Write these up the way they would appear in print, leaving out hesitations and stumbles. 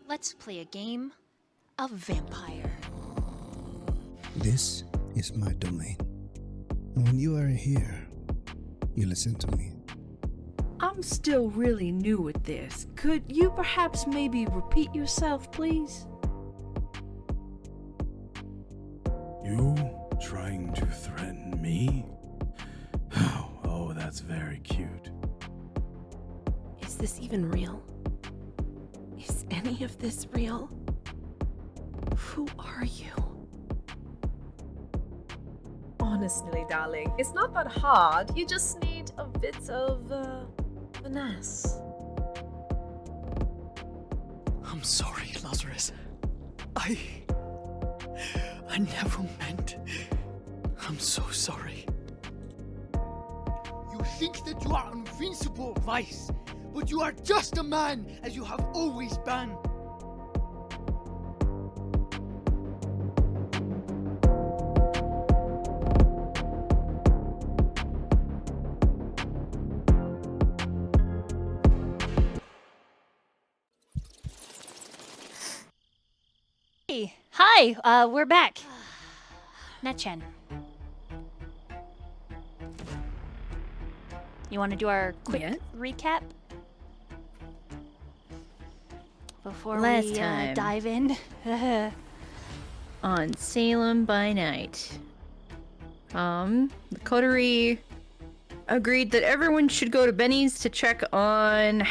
Let's play a game of vampire. This is my domain. When you are here, you listen to me. I'm still really new at this. Could you perhaps maybe repeat yourself, please? You trying to threaten me? Oh, that's very cute. Is this even real? Is any of this real? Who are you? Honestly, darling, it's not that hard. You just need a bit of finesse. I'm sorry, Lazarus. I never meant. I'm so sorry. You think that you are invincible, Vice, but you are just a man as you have always been. Hey, hi, we're back. Netchen. You want to do our quick recap? Before Last we time. dive in. On Salem by night. The coterie agreed that everyone should go to Benny's to check on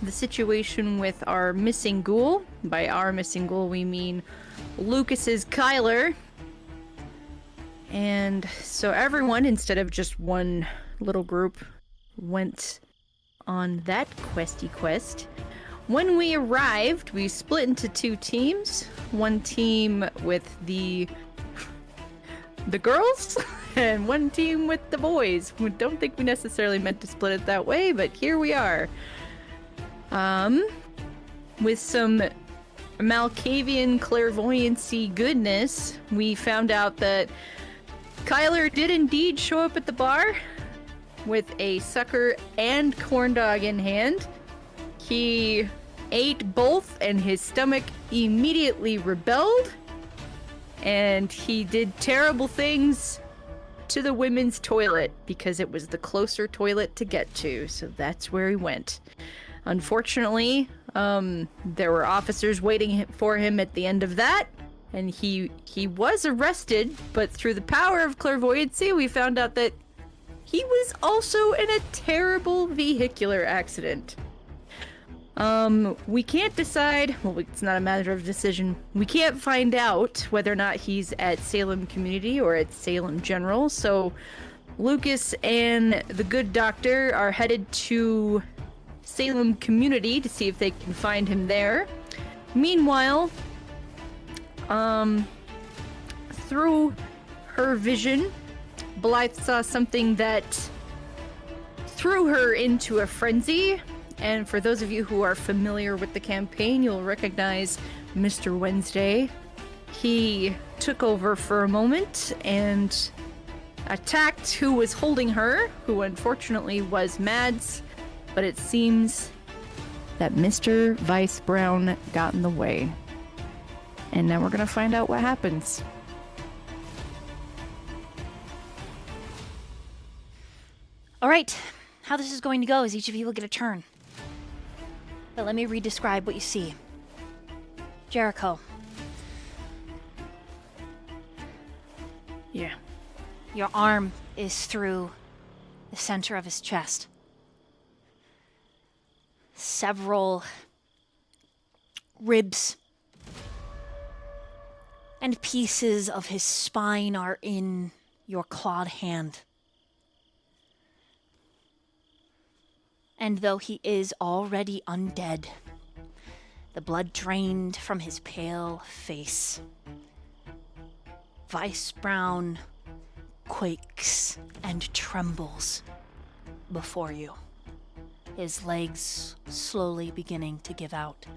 the situation with our missing ghoul. By our missing ghoul, we mean Lukas's Kyler. And so everyone, instead of just one little group, went on that questy quest. When we arrived, we split into two teams. One team with the girls, and one team with the boys. We don't think we necessarily meant to split it that way, but here we are. With some Malkavian clairvoyancy goodness, we found out that Kyler did indeed show up at the bar with a sucker and corn dog in hand. He ate both and his stomach immediately rebelled, and he did terrible things to the women's toilet because it was the closer toilet to get to, so that's where he went. Unfortunately, there were officers waiting for him at the end of that, and he was arrested, but through the power of clairvoyancy, we found out that he was also in a terrible vehicular accident. We can't decide, well, it's not a matter of decision. We can't find out whether or not he's at Salem Community or at Salem General, so Lukas and the good doctor are headed to Salem Community to see if they can find him there. Meanwhile, through her vision, Blythe saw something that threw her into a frenzy. And for those of you who are familiar with the campaign, you'll recognize Mr. Wednesday. He took over for a moment and attacked who was holding her, who unfortunately was Mads. But it seems that Mr. Vice Brown got in the way. And now we're gonna find out what happens. All right, how this is going to go is each of you will get a turn. But let me re-describe what you see. Jericho. Yeah. Your arm is through the center of his chest. Several ribs and pieces of his spine are in your clawed hand. And though he is already undead, the blood drained from his pale face, Vice Brown quakes and trembles before you, his legs slowly beginning to give out.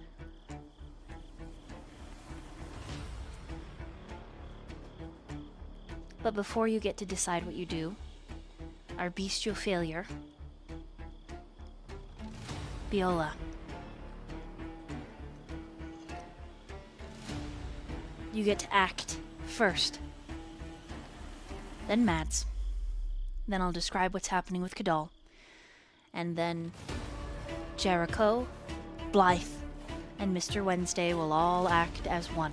But before you get to decide what you do, our bestial failure, Viola. You get to act first. Then Mads. Then I'll describe what's happening with Kadal. And then Jericho, Blythe, and Mr. Wednesday will all act as one.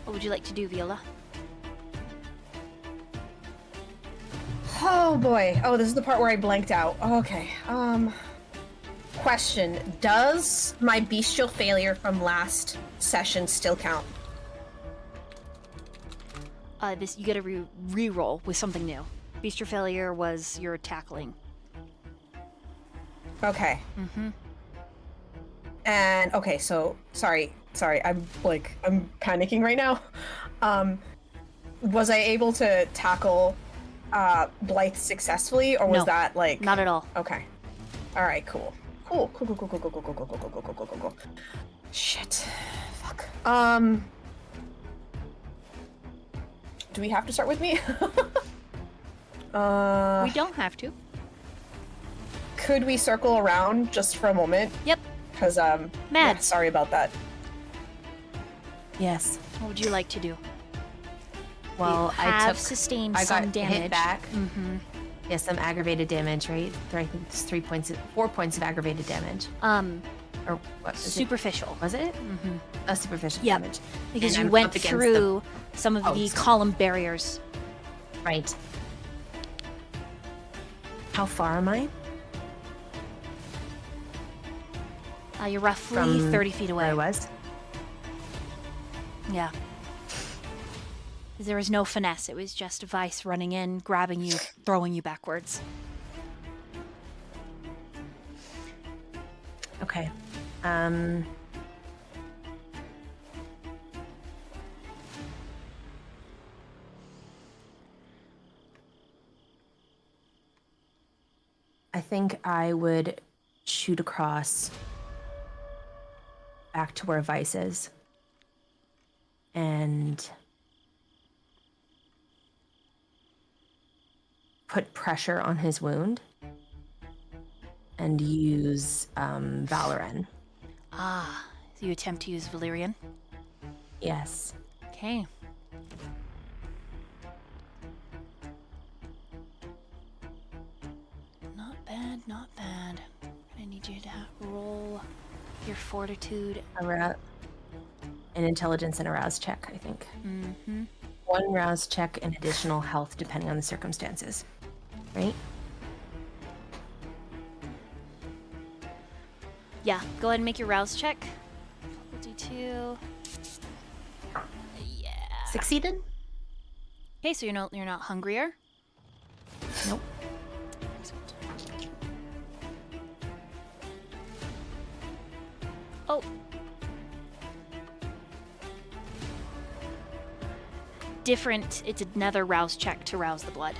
What would you like to do, Viola? Oh boy. Oh, this is the part where I blanked out. Okay. Question. Does my bestial failure from last session still count? You get a re-roll with something new. Beast Your Failure was your tackling. Okay. And okay, so sorry, I'm panicking right now. Was I able to tackle Blythe successfully, or was No, that like not at all. Okay. All right, cool. Shit. Fuck. Do we have to start with me? We don't have to. Could we circle around just for a moment? Yep. Because Mads. yeah, sorry about that. Yes. What would you like to do? Well, You have sustained I some got damage. hit back. Mm-hmm. Yeah, some aggravated damage, right? I think it's 4 points of aggravated damage. Or what? Superficial. Was it? Mm-hmm. A superficial Yep. damage. Because And you I'm went up against through some of Oh, the sorry. column barriers. Right. How far am I? You're roughly From 30 feet away. Where I was? Yeah. There was no finesse. It was just Vice running in, grabbing you, throwing you backwards. Okay. I think I would shoot across back to where Vice is. And put pressure on his wound. And use Valoran. So you attempt to use Valyrian? Yes. Okay. Not bad, not bad. I need you to roll your fortitude. An intelligence and a rouse check, I think. Mm-hmm. 1 rouse check and additional health depending on the circumstances. Right? Yeah, go ahead and make your rouse check. We'll do 2. Yeah. Succeeded? Okay, so you're not hungrier. Nope. Oh. Different. It's another rouse check to rouse the blood.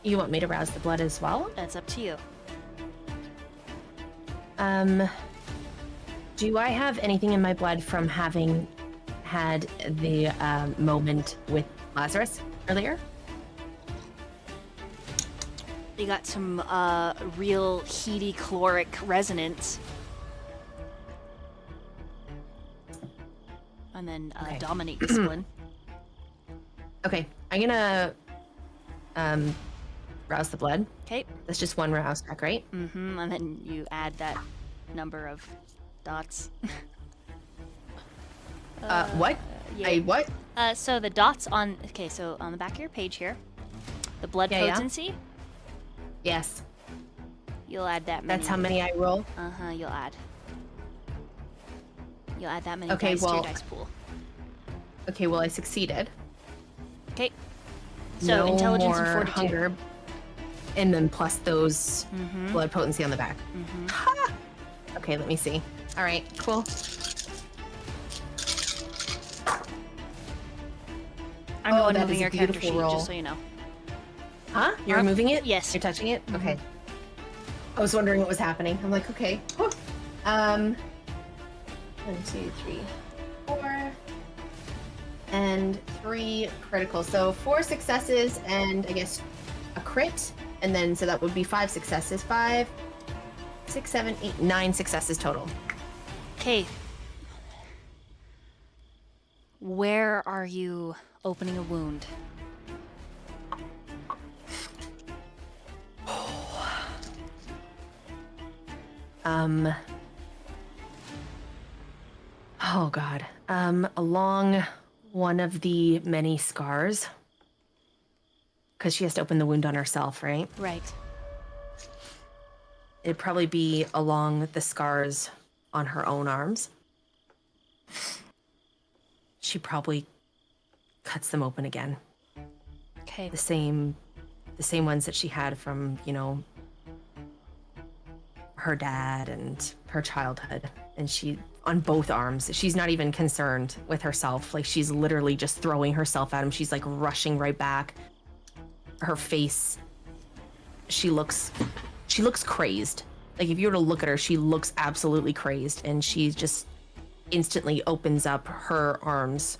You want me to rouse the blood as well? That's up to you. Do I have anything in my blood from having had the moment with Lazarus earlier? You got some real heaty caloric resonance. And then Okay. dominate discipline. Okay, I'm gonna rouse the blood. Okay. That's just 1 rouse check, right? Mm-hmm. And then you add that number of dots. What? Yeah. What? So the dots on... Okay, so on the back of your page here, the blood Yeah. potency, Yes. you'll add that many. That's how many I roll? Uh-huh, you'll add. You'll add that many Okay, dice to well- your dice pool. Okay, well, I succeeded. Okay. So No intelligence more and fortitude. hunger. And then plus those Mm-hmm. blood potency on the back. Mm-hmm. Ha! Okay, let me see. All right, cool. I'm Oh, the one that moving is a your character beautiful sheet, roll. just so you know. Huh? You're Huh? removing it? Yes. You're touching it? Okay. I was wondering what was happening. I'm like, okay. Whew. 1, 2, 3, 4, and 3 critical. So 4 successes and I guess a crit, and then so that would be 5 successes. 5, 6, 7, 8, 9 successes total. Okay. Where are you opening a wound? Oh god. Along one of the many scars. Because she has to open the wound on herself, right? Right. It'd probably be along the scars on her own arms. She probably cuts them open again. Okay. The same ones that she had from, you know, her dad and her childhood. And she, on both arms, she's not even concerned with herself. Like, she's literally just throwing herself at him. She's like rushing right back. Her face, she looks crazed. Like, if you were to look at her, she looks absolutely crazed. And she just instantly opens up her arms,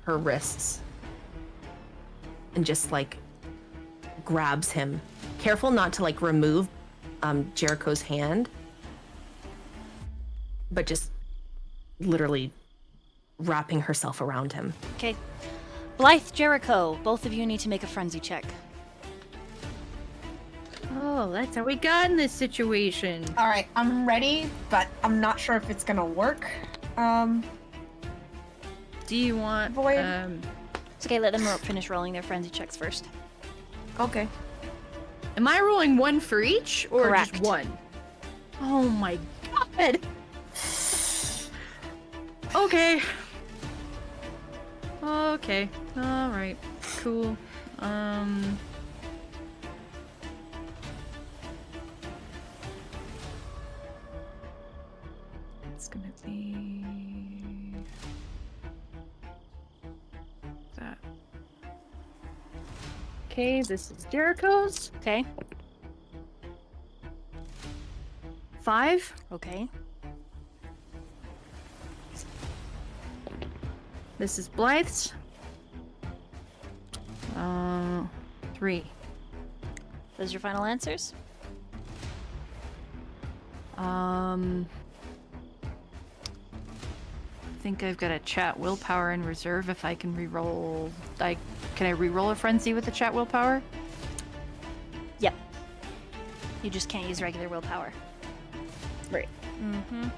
her wrists, and just like grabs him. Careful not to like remove Jericho's hand, but just literally wrapping herself around him. Okay. Blythe, Jericho, both of you need to make a frenzy check. Oh, that's how we got in this situation. All right, I'm ready, but I'm not sure if it's gonna work. Do you want Void? It's okay, let them finish rolling their frenzy checks first. Okay. Am I rolling one for each or Correct. just one? Oh my god. Okay. Okay. All right. Cool. It's gonna be that. Okay, this is Jericho's. Okay. 5. Okay. This is Blythe's. 3. Those are your final answers? I think I've got a chat willpower in reserve if I can reroll. Can I re-roll a frenzy with the chat willpower? Yep. You just can't use regular willpower. Right. Mm-hmm.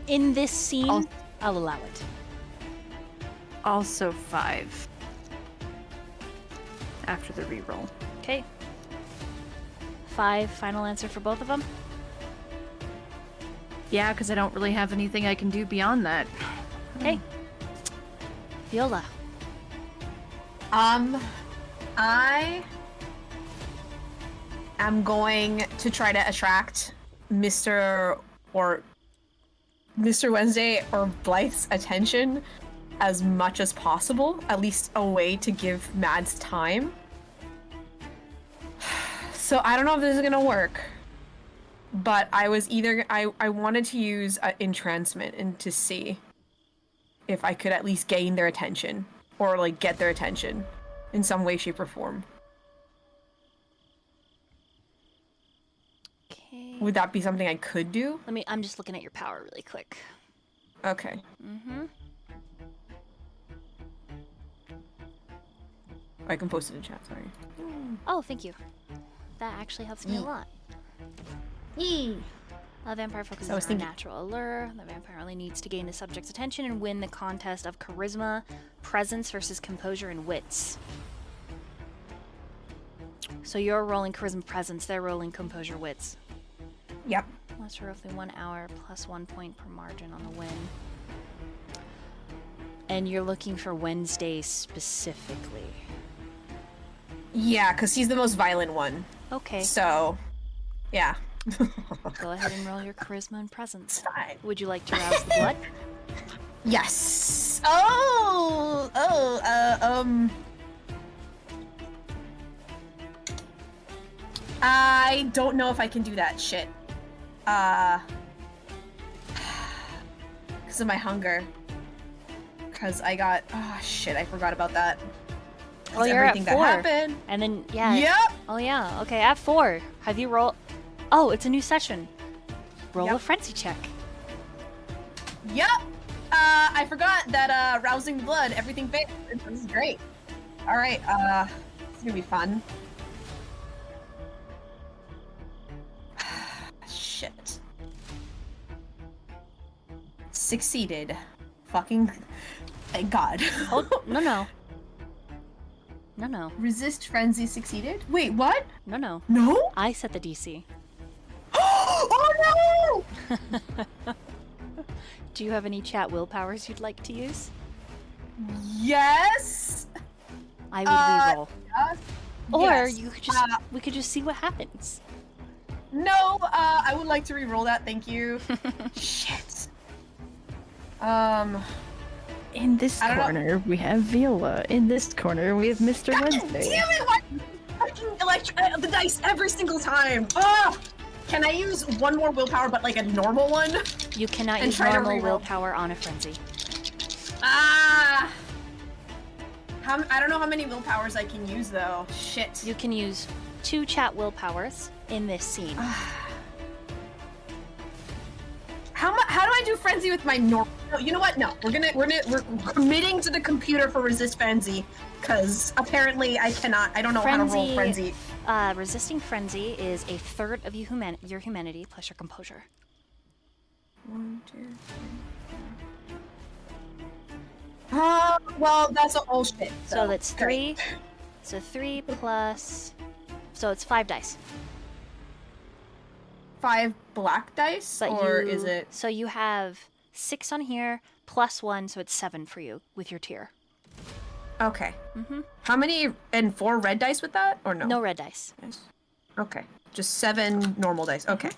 In this scene, I'll allow it. Also 5. After the reroll. Okay. 5, final answer for both of them? Yeah, because I don't really have anything I can do beyond that. Okay. Viola. I am going to try to attract Mr. Wednesday or Blythe's attention as much as possible, at least a way to give Mads time. So I don't know if this is gonna work, but I wanted to use entrancement and to see if I could at least gain their attention or like get their attention in some way, shape, or form. Okay. Would that be something I could do? I'm just looking at your power really quick. Okay. Mm-hmm. I can post it in chat, sorry. Oh, thank you. That actually helps me a lot. Yee! A vampire focuses So I was on thinking- natural allure. The vampire only needs to gain the subject's attention and win the contest of charisma, presence versus composure and wits. So you're rolling charisma presence, they're rolling composure wits. Yep. Lasts for roughly 1 hour, plus 1 point per margin on the win. And you're looking for Wednesday specifically. Yeah, because he's the most violent one. Okay. So, yeah. Go ahead and roll your charisma and presence. Fine. Would you like to rouse the blood? Yes. I don't know if I can do that shit. Because of my hunger. Because I got... Oh, shit, I forgot about that. Oh, you're at 4. That happened. And then, yeah. Yep. Oh, yeah. Okay, at 4. Have you rolled... Oh, it's a new session. Roll a frenzy check. Yep. I forgot that, rousing the blood, everything fails. This is great. Alright, it's gonna be fun. Shit. Succeeded. Fucking... Thank God. Oh, no. No. Resist frenzy succeeded? Wait, what? No. No? I set the DC. Oh no! Do you have any chat willpowers you'd like to use? Yes! I would reroll. Or yes. you could just we could just see what happens. No, I would like to re-roll that, thank you. Shit. In this corner, we have Viola. In this corner, we have Mr. Wednesday. Damn it! Why fucking the dice every single time? Oh! Can I use one more willpower, but like a normal one? You cannot use normal willpower on a frenzy. I don't know how many willpowers I can use though. Shit. You can use 2 chat willpowers in this scene. How do I do frenzy with my normal? No, you know what? No, we're committing to the computer for resist frenzy, because apparently I cannot. I don't know how to roll frenzy. Resisting frenzy is a third of your humanity plus your composure. 1, 2, 3. Well, that's all shit. So that's 3. So 3 plus. So it's 5 dice. 5 black dice, is it? So you have 6 on here plus 1, so it's 7 for you with your tier. Okay. How many and 4 red dice with that, or no? No red dice. Okay, just 7 normal dice. Okay.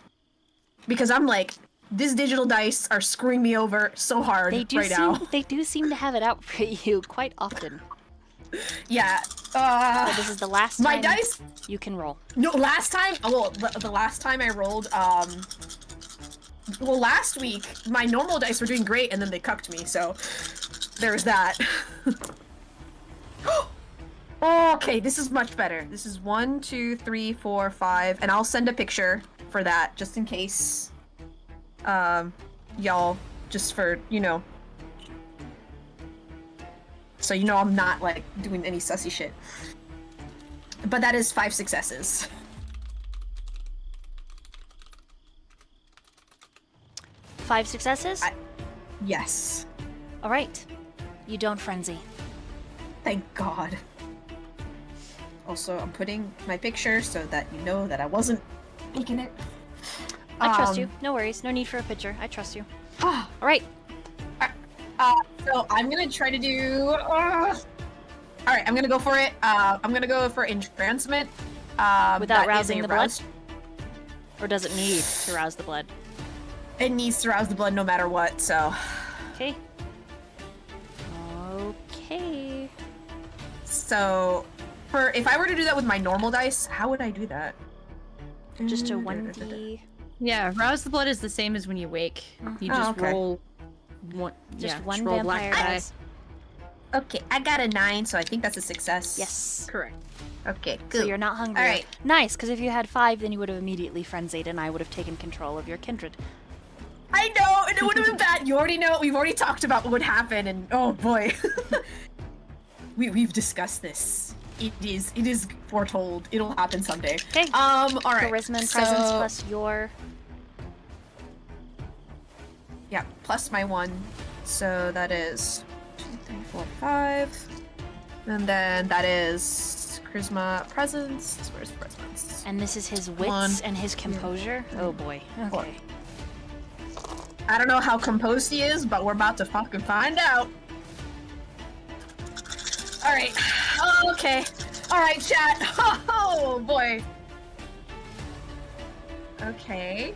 Because I'm like, these digital dice are screwing me over so hard now. They do seem to have it out for you quite often. Yeah. So this is the last time my dice you can roll. No, last time. Well, the last time I rolled, well, last week my normal dice were doing great, and then they cucked me. So there's that. Okay, this is much better. This is 1, 2, 3, 4, 5, and I'll send a picture for that just in case. Y'all, just for so I'm not like doing any sussy shit. But that is 5 successes. 5 successes? Yes. All right. You don't frenzy. Thank God. Also, I'm putting my picture so that you know that I wasn't making it. I trust you. No worries. No need for a picture. I trust you. All right. So I'm gonna try to do. All right, I'm gonna go for it. I'm gonna go for entrancement. Without rousing the blood? Or does it need to rouse the blood? It needs to rouse the blood no matter what. So. Okay. Okay. So, if I were to do that with my normal dice, how would I do that? Just a 1d. Yeah, rouse the blood is the same as when you wake. You just roll one. Just yeah, one roll vampire black dice. Okay, I got a 9, so I think that's a success. Yes. Correct. Okay, good. So you're not hungry. All right. Nice, because if you had 5, then you would have immediately frenzied, and I would have taken control of your kindred. I know, and it would have been bad. You already know. We've already talked about what would happen, and oh boy, we've discussed this. It is foretold. It'll happen someday. Okay. All right. Charisma and presence plus your. Yeah, plus my 1. So that is 2, 3, 4, 5. And then that is charisma, presence. Where's presence? And this is his wits and his composure. Oh boy. Okay. I don't know how composed he is, but we're about to fucking find out. All right. Okay. All right, chat. Oh boy. Okay.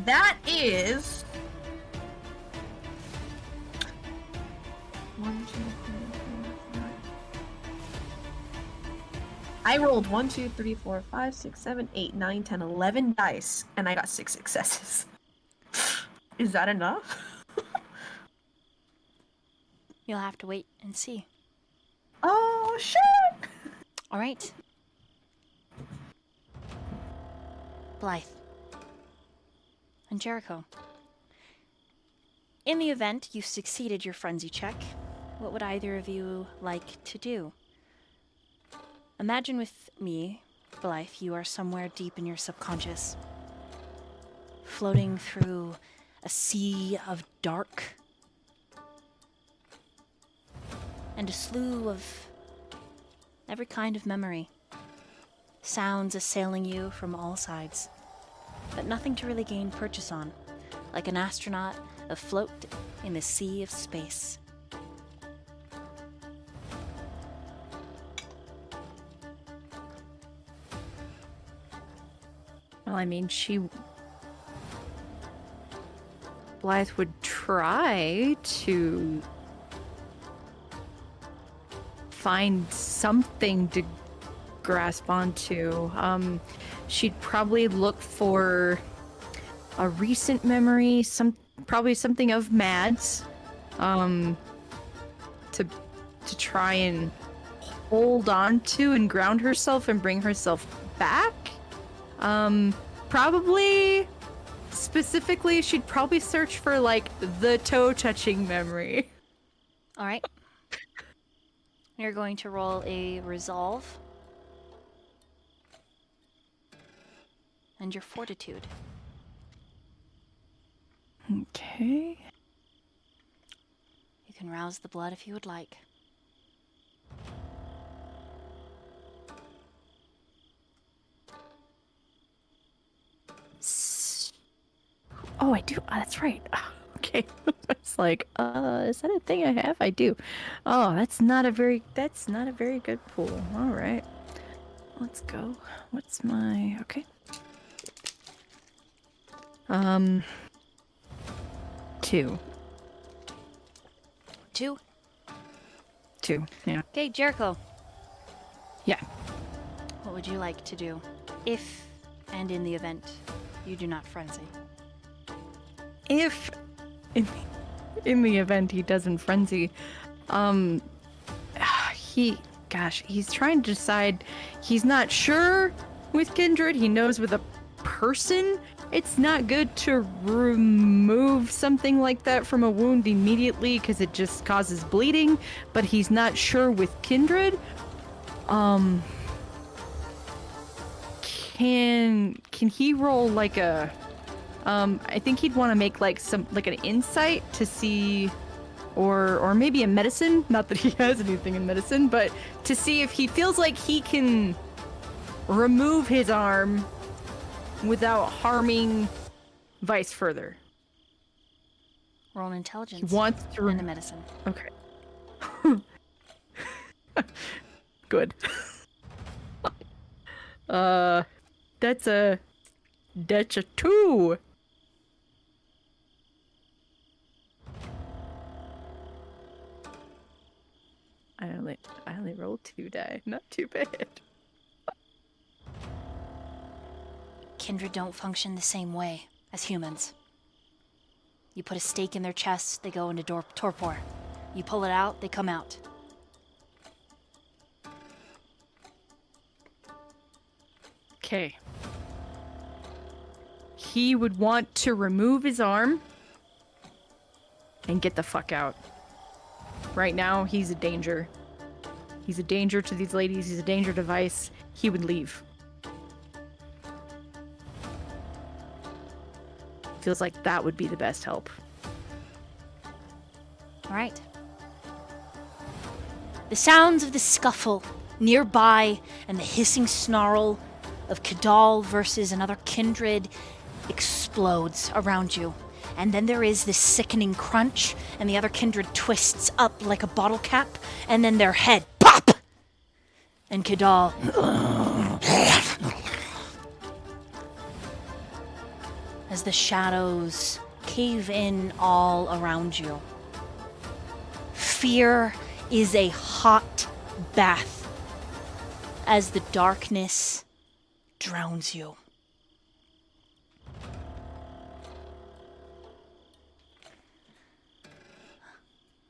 That is 1, 2, 3, 4, 5. I rolled 1, 2, 3, 4, 5, 6, 7, 8, 9, 10, 11 dice, and I got 6 successes. Is that enough? You'll have to wait and see. Oh, shit! All right. Blythe. And Jericho. In the event you succeeded your frenzy check, what would either of you like to do? Imagine with me, Blythe, you are somewhere deep in your subconscious, floating through a sea of dark and a slew of every kind of memory. Sounds assailing you from all sides, but nothing to really gain purchase on, like an astronaut afloat in the sea of space. Well, I mean, Blythe would try to find something to grasp onto. She'd probably look for a recent memory, probably something of Mad's, to try and hold on to and ground herself and bring herself back. Probably, specifically, she'd probably search for, like, the toe-touching memory. All right. You're going to roll a resolve. And your fortitude. Okay. You can rouse the blood if you would like. Oh, I do. Oh, that's right. Okay. It's like, is that a thing I have? I do. Oh, that's not a very good pool. All right. Let's go. What's my... Okay. 2. 2. 2, yeah. Okay, Jericho. Yeah. What would you like to do if and in the event you do not frenzy? If in the event he doesn't frenzy, he's trying to decide. He's not sure with Kindred. He knows with a person it's not good to remove something like that from a wound immediately because it just causes bleeding, but he's not sure with Kindred. Can he roll like a I think he'd want to make like an insight to see, or maybe a medicine, not that he has anything in medicine, but to see if he feels like he can remove his arm without harming Vice further. Roll an intelligence. He wants to and a medicine. Okay. Good. That's a 2. I only rolled 2 die. Not too bad. Kindred don't function the same way as humans. You put a stake in their chest, they go into torpor. You pull it out, they come out. Okay. He would want to remove his arm and get the fuck out. Right now, he's a danger. He's a danger to these ladies. He's a danger to Vice. He would leave. Feels like that would be the best help. All right. The sounds of the scuffle nearby and the hissing snarl of Kadal versus another kindred explodes around you. And then there is this sickening crunch, and the other kindred twists up like a bottle cap, and then their head pop! And Kadal as the shadows cave in all around you. Fear is a hot bath as the darkness drowns you.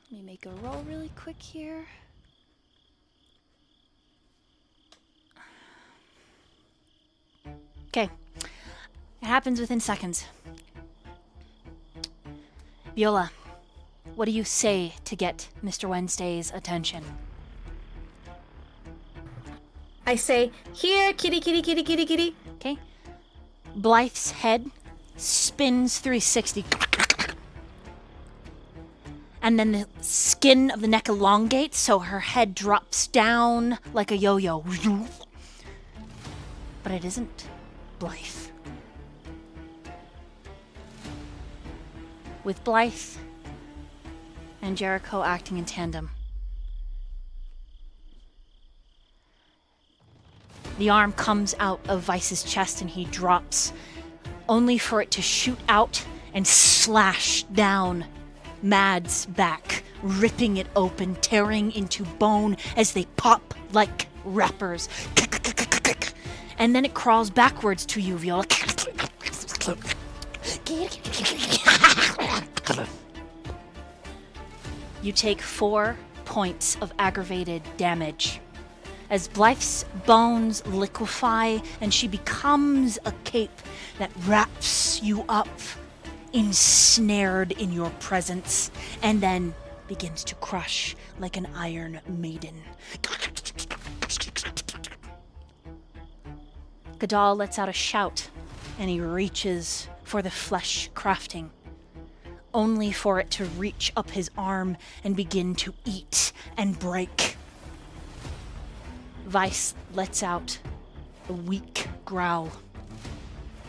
Let me make a roll really quick here. Okay. It happens within seconds. Viola, what do you say to get Mr. Wednesday's attention? I say, here, kitty, kitty, kitty, kitty, kitty. Okay. Blythe's head spins 360. And then the skin of the neck elongates, so her head drops down like a yo-yo. But it isn't Blythe. With Blythe and Jericho acting in tandem, the arm comes out of Vice's chest and he drops, only for it to shoot out and slash down Mad's back, ripping it open, tearing into bone as they pop like wrappers. And then it crawls backwards to you, Viola. You take 4 points of aggravated damage as Blythe's bones liquefy and she becomes a cape that wraps you up, ensnared in your presence, and then begins to crush like an iron maiden. Gadal lets out a shout and he reaches for the flesh crafting, only for it to reach up his arm and begin to eat and break. Vice lets out a weak growl,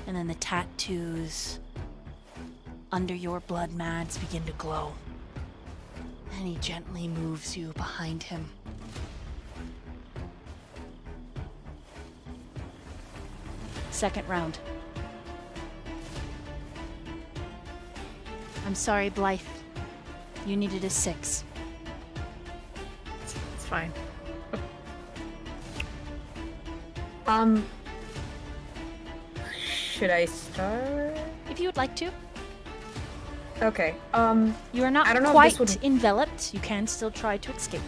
and then the tattoos under your blood mads begin to glow, and he gently moves you behind him. Second round. I'm sorry, Blythe. You needed a 6. It's fine. Should I start? If you would like to. Okay. You are not I don't know if quite this would... enveloped. You can still try to escape.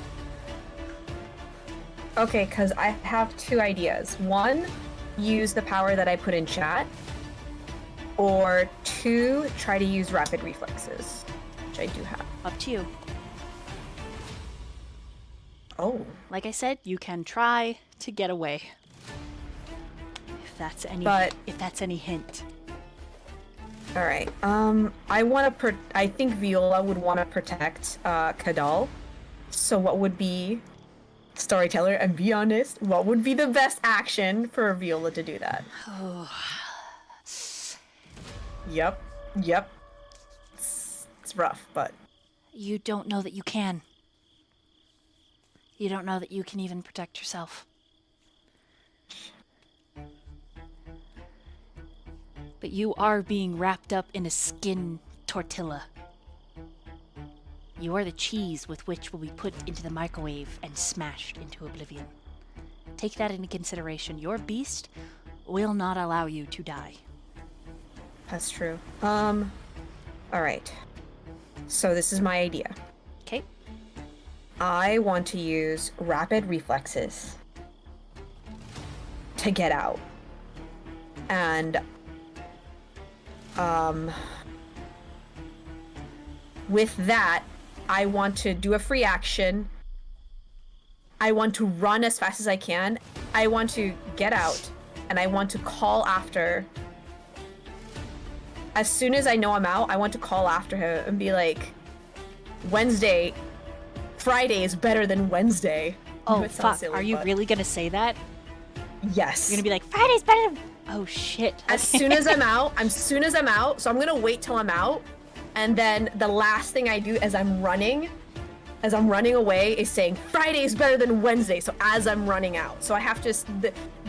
Okay, because I have 2 ideas. 1, use the power that I put in chat. Or 2, try to use rapid reflexes, which I do have. Up to you. Oh. Like I said, you can try to get away. If that's any hint. All right. I think Viola would want to protect Kadal. So what would be, storyteller, and be honest, what would be the best action for Viola to do that? Oh. Yep. It's rough, but... You don't know that you can. You don't know that you can even protect yourself. But you are being wrapped up in a skin tortilla. You are the cheese with which will be put into the microwave and smashed into oblivion. Take that into consideration. Your beast will not allow you to die. That's true. All right. So this is my idea. Okay. I want to use rapid reflexes to get out. And with that, I want to do a free action. I want to run as fast as I can. I want to get out, and I want to call after. As soon as I know I'm out, I want to call after him and be like, Friday is better than Wednesday. Oh, fuck. Silly, are you really gonna say that? Yes. You're gonna be like, Friday's better than... Oh, shit. Okay. As soon as I'm out, so I'm gonna wait till I'm out, and then the last thing I do as I'm running away is saying, Friday is better than Wednesday, so as I'm running out. So I have to...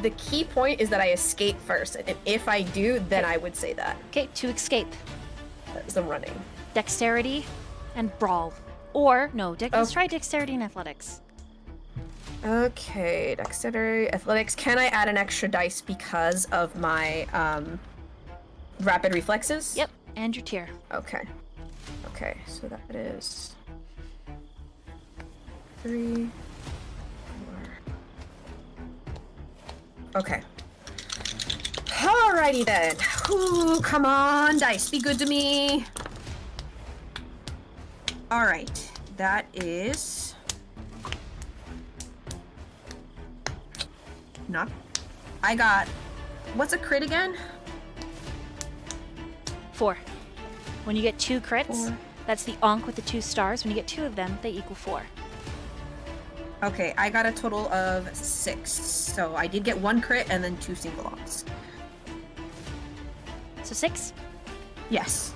The key point is that I escape first, and if I do, then I would say that. Okay, to escape. As I'm running. Dexterity and brawl. Or, no, let's try dexterity and athletics. Okay, dexterity, athletics. Can I add an extra dice because of my rapid reflexes? Yep, and your tier. Okay. Okay, so that is 3, 4. Okay. Alrighty then. Ooh, come on, dice, be good to me. Alright, that is... Not... I got... What's a crit again? 4. When you get 2 crits, 4. that's the onk with the 2 stars. When you get 2 of them, they equal 4. Okay, I got a total of 6. So I did get 1 crit and then 2 single onks. So 6? Yes.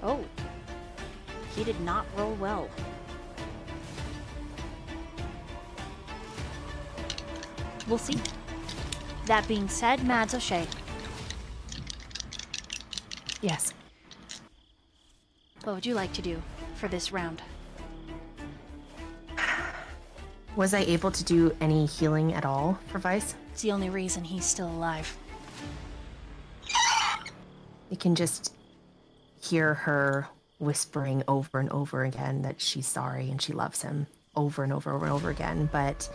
Oh. He did not roll well. We'll see. That being said, Mads O'Shea, Yes. what would you like to do for this round? Was I able to do any healing at all for Vice? It's the only reason he's still alive. You can just hear her whispering over and over again that she's sorry and she loves him over and over and over again. But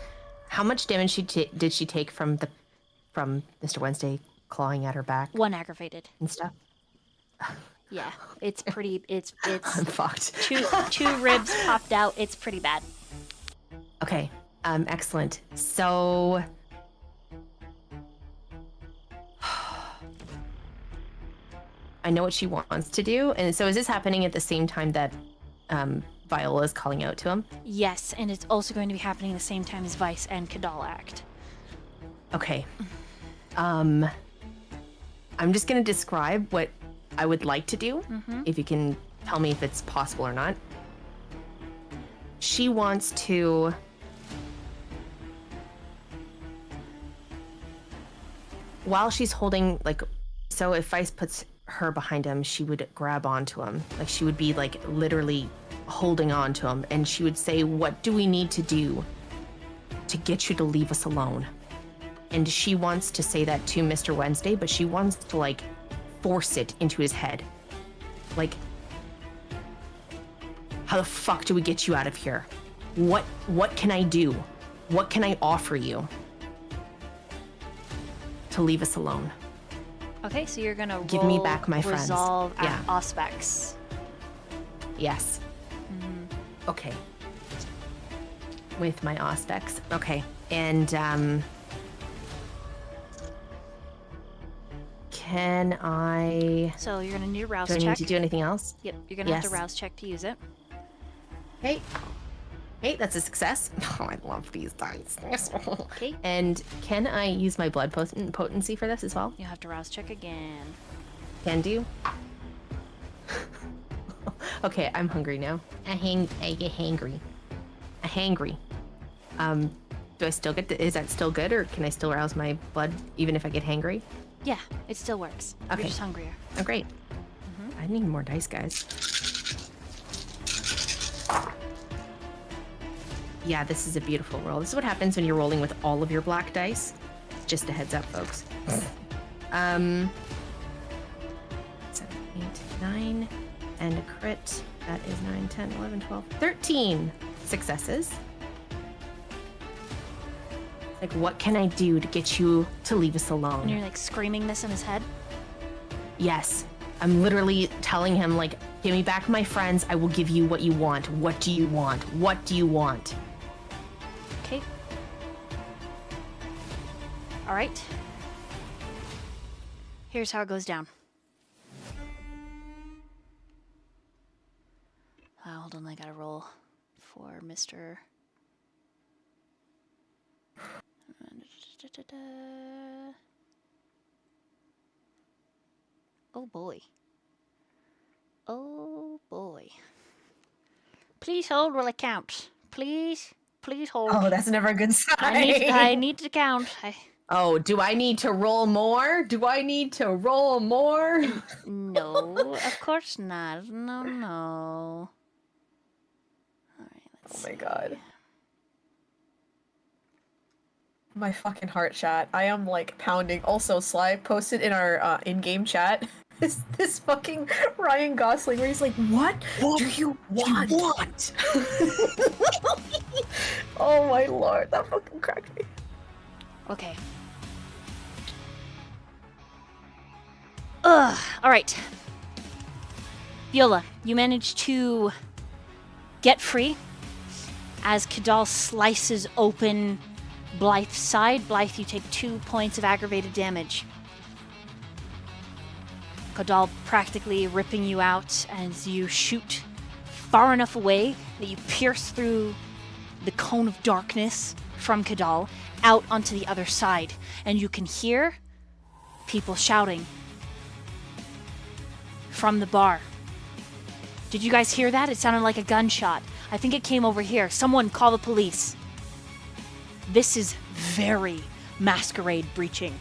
how much damage did she take from Mr. Wednesday clawing at her back 1 aggravated. and stuff? Yeah, it's pretty. It's I'm fucked. two ribs popped out. It's pretty bad. Okay, excellent. So I know what she wants to do, and so is this happening at the same time that Viola is calling out to him? Yes, and it's also going to be happening at the same time as Vice and Kadal act. Okay. I'm just gonna describe what I would like to do, if you can tell me if it's possible or not. She wants to... While she's holding, like, so if Vice puts her behind him, she would grab onto him. Like, she would be, like, literally holding on to him, and she would say, "What do we need to do to get you to leave us alone?" And she wants to say that to Mr. Wednesday, but she wants to, like, force it into his head. Like, how the fuck do we get you out of here? What can I do? What can I offer you to leave us alone? Okay, so you're gonna Give me back my friends. resolve Yeah. aspects. Yes. Okay. With my aspects. Okay. And can I... So you're gonna need a rouse Do I check. need to do anything else? Yep, you're gonna have to Yes. rouse check to use it. Hey. Hey, that's a success. Oh, I love these dice. Okay. And can I use my blood potency for this as well? You'll have to rouse check again. Can do. Okay, I'm hungry now. I get hangry. A hangry. Do I still get is that still good, or can I still rouse my blood even if I get hangry? Yeah, it still works. Okay. You're just hungrier. Oh, great. I need more dice, guys. Yeah, this is a beautiful roll. This is what happens when you're rolling with all of your black dice. Just a heads up, folks. 7, 8, 9, and a crit. That is 9, 10, 11, 12, 13 successes. Like, what can I do to get you to leave us alone? And you're like screaming this in his head. Yes. I'm literally telling him, like, give me back my friends. I will give you what you want. What do you want? What do you want? Okay. All right. Here's how it goes down. Hold on, I gotta roll for Mr. Oh boy. Oh boy. Please hold while I count. Please hold. Oh, that's never a good sign. I need to count. Oh, do I need to roll more? Do I need to roll more? No. of course not. No, no. Alright, let's Oh my god. My fucking heart chat. I am like pounding. Also, Sly posted in our in-game chat this fucking Ryan Gosling where he's like, what do you want? Oh my lord, that fucking cracked me. Okay. Ugh. Alright. Viola, you managed to get free as Kadal slices open Blythe's side. Blythe, you take 2 points of aggravated damage. Kadal practically ripping you out as you shoot far enough away that you pierce through the cone of darkness from Kadal out onto the other side. And you can hear people shouting from the bar. Did you guys hear that? It sounded like a gunshot. I think it came over here. Someone call the police. This is very Masquerade breaching.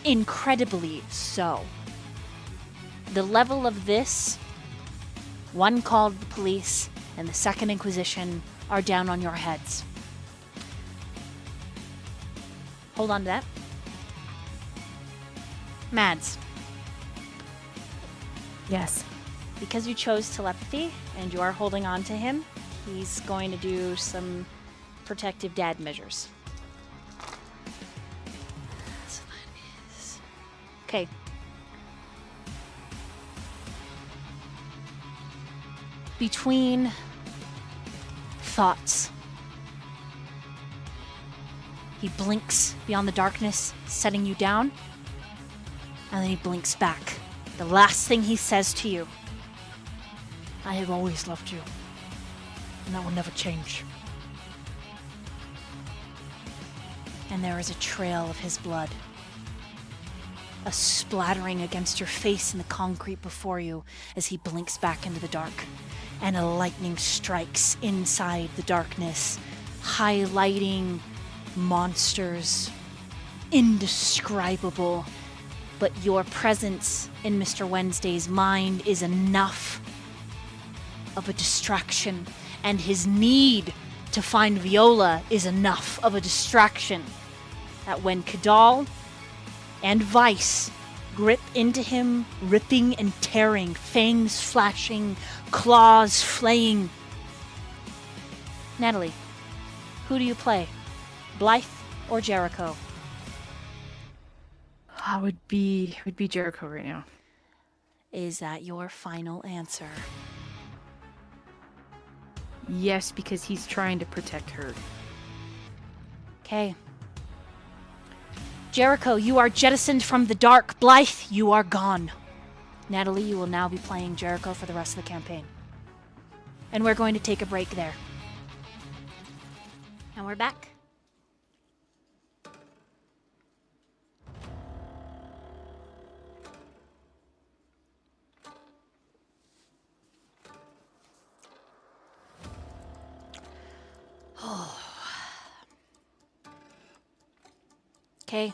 Incredibly so. The level of this, one called the police and the Second Inquisition are down on your heads. Hold on to that. Mads. Yes. Because you chose telepathy and you are holding on to him, he's going to do some protective dad measures. So that is... Okay. Between thoughts, he blinks beyond the darkness, setting you down, and then he blinks back. The last thing he says to you: I have always loved you, and that will never change. And there is a trail of his blood. A splattering against your face in the concrete before you as he blinks back into the dark. And a lightning strikes inside the darkness, highlighting monsters indescribable. But your presence in Mr. Wednesday's mind is enough of a distraction, and his need to find Viola is enough of a distraction that when Kadal and Vice grip into him, ripping and tearing, fangs flashing, claws flaying. Natalie, who do you play? Blythe or Jericho? I would be Jericho right now. Is that your final answer? Yes, because he's trying to protect her. Okay. Jericho, you are jettisoned from the dark. Blythe, you are gone. Natalie, you will now be playing Jericho for the rest of the campaign. And we're going to take a break there. And we're back. Okay.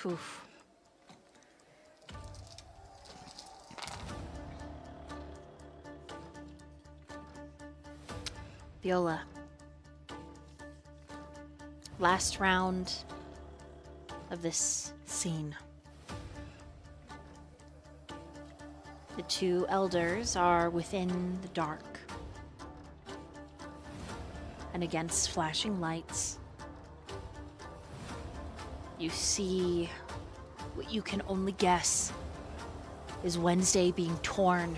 Oof. Viola. Last round of this scene. The two elders are within the dark. And against flashing lights, you see what you can only guess is Wednesday being torn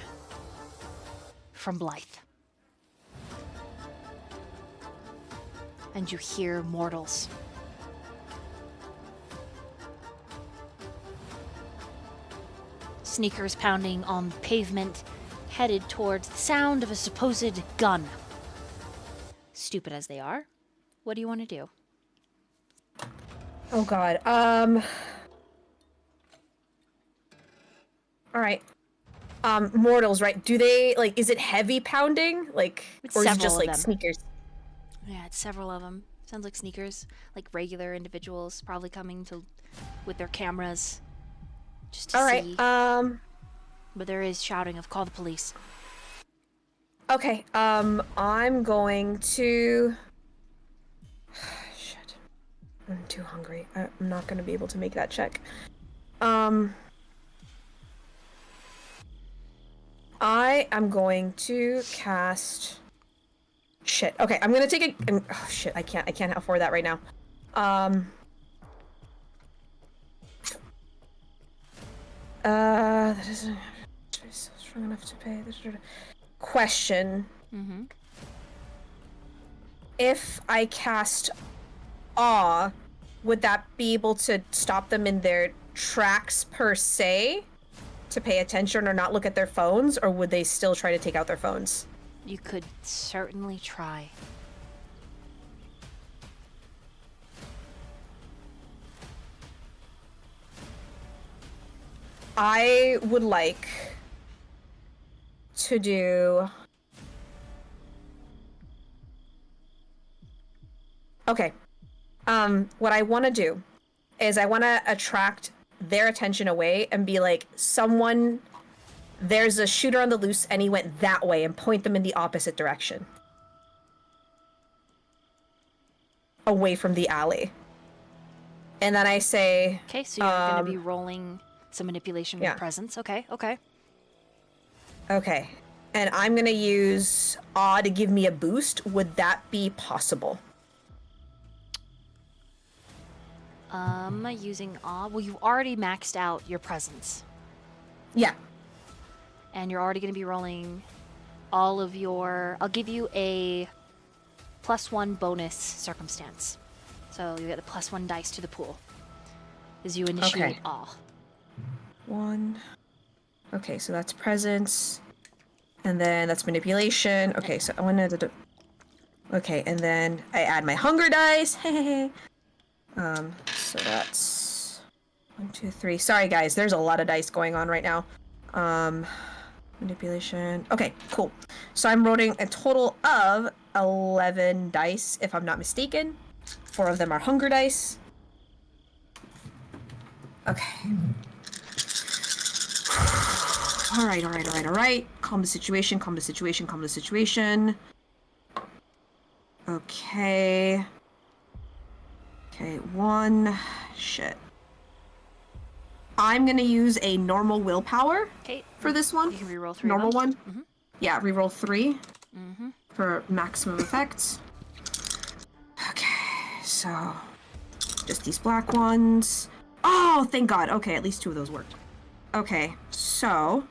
from Blythe. And you hear mortals. Sneakers pounding on the pavement, headed towards the sound of a supposed gun. Stupid as they are, what do you want to do? Oh god. Alright. Mortals, right? Do they, is it heavy pounding? Or is it just, Several of them. sneakers? Yeah, it's several of them. Sounds like sneakers, like regular individuals probably coming to with their cameras just to All right. see. But there is shouting of call the police. Okay. I'm going to. Shit. I'm too hungry. I'm not going to be able to make that check. I am going to cast. Shit. Okay, I'm gonna take a. Oh shit! I can't afford that right now. That isn't strong enough to pay. Question. Mm-hmm. If I cast awe, would that be able to stop them in their tracks per se? To pay attention or not look at their phones, or would they still try to take out their phones? You could certainly try. I would like to do... Okay. What I want to do is I want to attract their attention away and be like, someone, there's a shooter on the loose and he went that way, and point them in the opposite direction. Away from the alley. And then I say... Okay, so you're going to be rolling some manipulation with presence. Okay. Okay. And I'm going to use awe to give me a boost. Would that be possible? Using awe. Well, you've already maxed out your presence. Yeah. And you're already going to be rolling all of your... I'll give you a +1 bonus circumstance. So you get the +1 dice to the pool as you initiate awe. 1. Okay, so that's presence. And then that's manipulation. Okay, so I want to... Okay, and then I add my hunger dice. So that's 1, 2, 3. Sorry, guys. There's a lot of dice going on right now. Manipulation. Okay, cool. So I'm rolling a total of 11 dice, if I'm not mistaken. 4 of them are hunger dice. Okay. All right. Calm the situation. Okay. Okay, 1. Shit. I'm gonna use a normal willpower for this one. You can reroll 3. Normal one? Mm-hmm. Yeah, reroll 3 Mm-hmm. for maximum effects. Okay, so just these black ones. Oh, thank God. Okay, at least 2 of those worked. Okay, so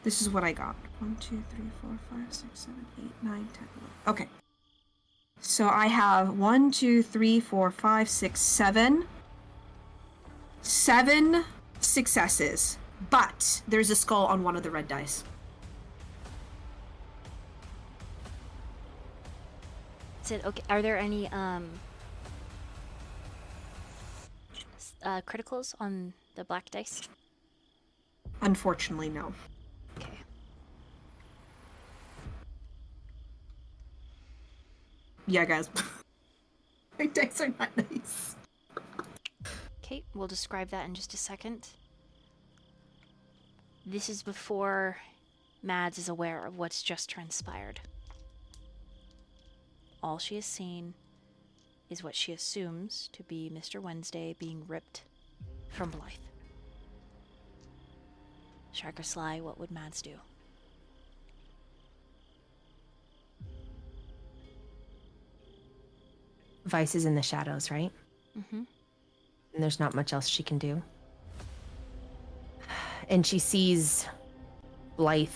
this is what I got. 1, 2, 3, 4, 5, 6, 7, 8, 9, 10, 11. Okay. So I have 1, 2, 3, 4, 5, 6, 7. 7 successes, but there's a skull on one of the red dice. That's it. Okay. Are there any criticals on the black dice? Unfortunately, no. Okay. Yeah, guys. My dice are not nice. Okay, we'll describe that in just a second. This is before Mads is aware of what's just transpired. All she has seen is what she assumes to be Mr. Wednesday being ripped from Blythe. Shark or Sly, what would Mads do? Vice is in the shadows, right? Mm-hmm. And there's not much else she can do. And she sees Blythe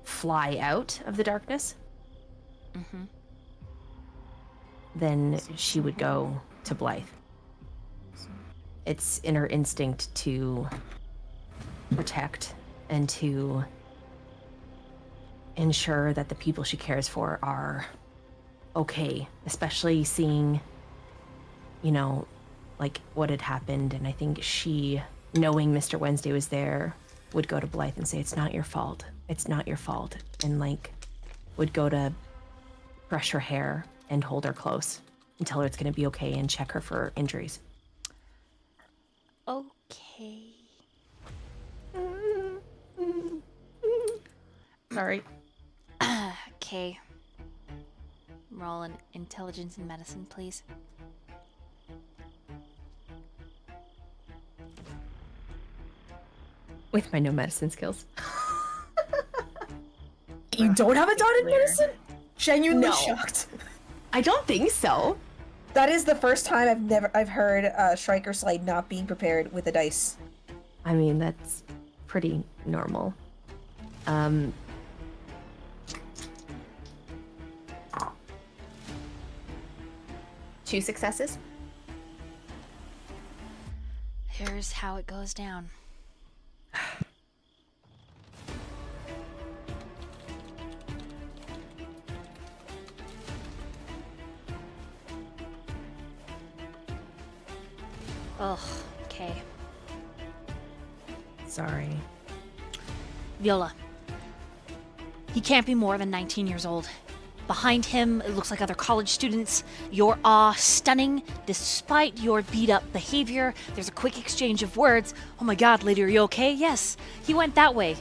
fly out of the darkness. Mm-hmm. Then she would go to Blythe. It's in her instinct to protect and to ensure that the people she cares for are okay, especially seeing, you know, like what had happened. And I think she, knowing Mr. Wednesday was there, would go to Blythe and say, it's not your fault. It's not your fault. And like would go to brush her hair and hold her close and tell her it's going to be okay and check her for injuries. Okay. Sorry. Okay. Roll an intelligence and medicine, please. With my no medicine skills. You don't have a dart in medicine? Genuinely No. shocked. I don't think so. That is the first time I've heard Striker Slide not being prepared with a dice. I mean, that's pretty normal. 2 successes. Here's how it goes down. Ugh, okay. Sorry. Viola. He can't be more than 19 years old. Behind him, it looks like other college students. Your awe stunning, despite your beat-up behavior. There's a quick exchange of words. Oh my god, lady, are you okay? Yes. He went that way.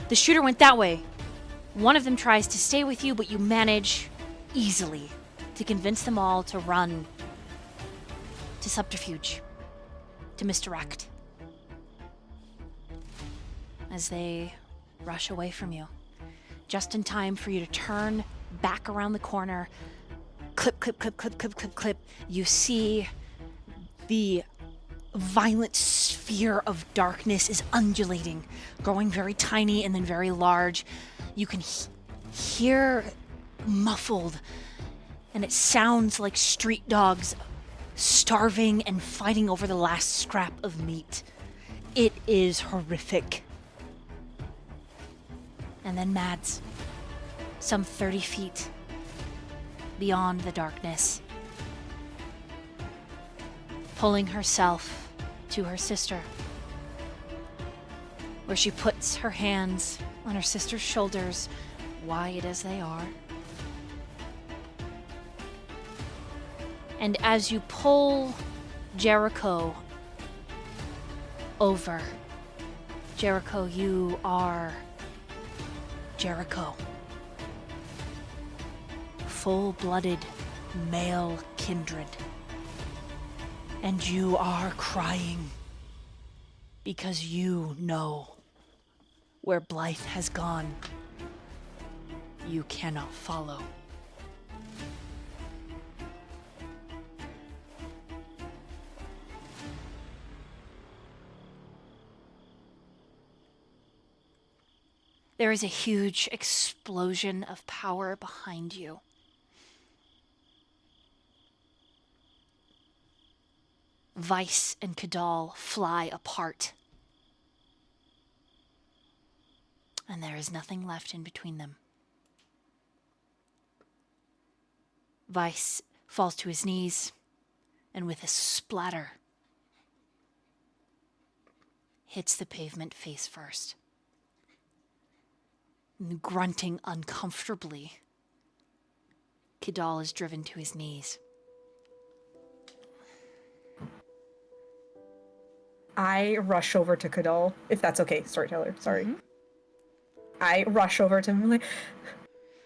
The shooter went that way. One of them tries to stay with you, but you manage easily to convince them all to run. To subterfuge. To misdirect. As they rush away from you. Just in time for you to turn back around the corner. Clip, clip, clip, clip, clip, clip, clip. You see the violent sphere of darkness is undulating, growing very tiny and then very large. You can hear muffled, and it sounds like street dogs starving and fighting over the last scrap of meat. It is horrific. And then Mads, some 30 feet beyond the darkness, pulling herself to her sister, where she puts her hands on her sister's shoulders, wide as they are. And as you pull Jericho over, Jericho, you are Jericho. Full-blooded male kindred. And you are crying because you know where Blythe has gone. You cannot follow. There is a huge explosion of power behind you. Vice and Kadal fly apart. And there is nothing left in between them. Vice falls to his knees, and with a splatter, hits the pavement face first. And grunting uncomfortably, Kadal is driven to his knees. I rush over to Kadal, if that's okay, storyteller. Sorry. I rush over to him. I'm like,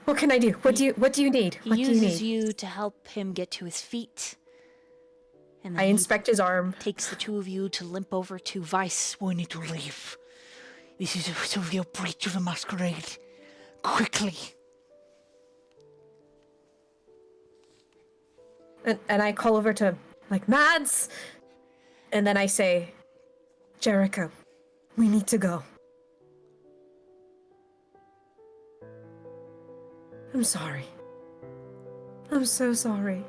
what can I do? What do you need? He What do you uses need? you to help him get to his feet. And then I he inspect his arm. takes the two of you to limp over to Vice. We need to leave. This is a severe breach of the Masquerade. Quickly. And I call over to, like, Mads! And then I say, Jericho, we need to go. I'm sorry. I'm so sorry.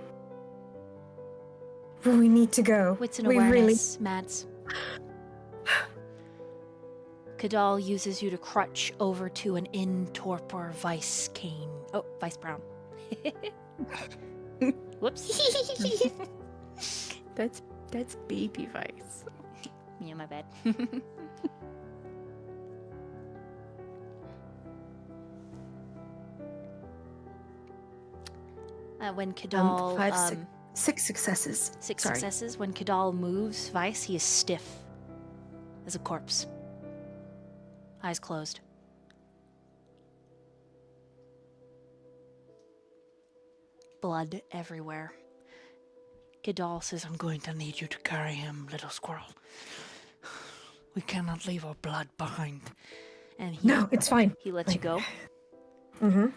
But we need to go. Wits and we awareness, Mads. Kadal uses you to crutch over to an in-torpor Vice cane. Oh, Vice Brown. Whoops. That's baby Vice. Yeah, my bad. When Kadal 6 successes. Six Sorry. successes. When Kadal moves, Vice, he is stiff as a corpse. Eyes closed. Blood everywhere. Kadal says, I'm going to need you to carry him, little squirrel. We cannot leave our blood behind. and he, No, it's fine. he lets you go. Mm-hmm.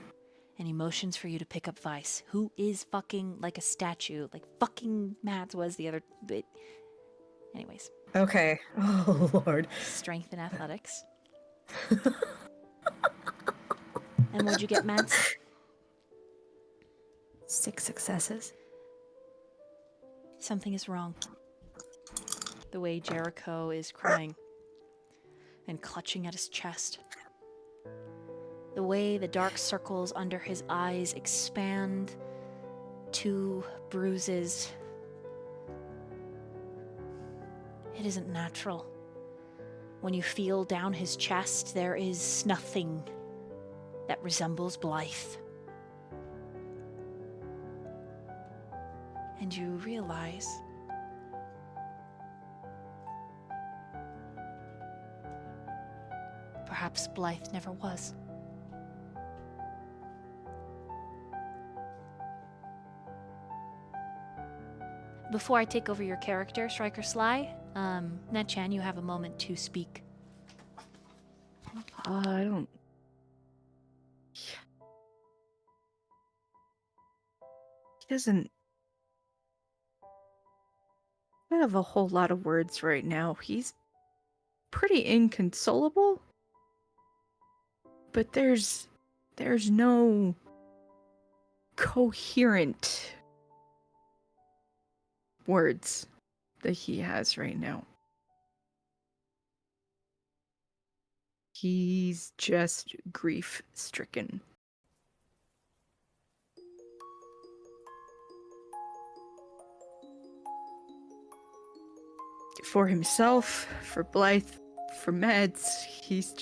And he motions for you to pick up Vice, who is fucking like a statue, like fucking Mads was the other bit. Anyways, Okay. Oh, Lord. strength and athletics. And what'd you get, Mads? 6 successes. Something is wrong. The way Jericho is crying and clutching at his chest. The way the dark circles under his eyes expand to bruises. It isn't natural. When you feel down his chest, there is nothing that resembles Blythe. And you realize perhaps Blythe never was. Before I take over your character, Striker Sly, Netchan, you have a moment to speak. I don't. He doesn't have a whole lot of words right now. He's pretty inconsolable. But there's no coherent words that he has right now. He's just grief-stricken. For himself, for Blythe, for Mads, he's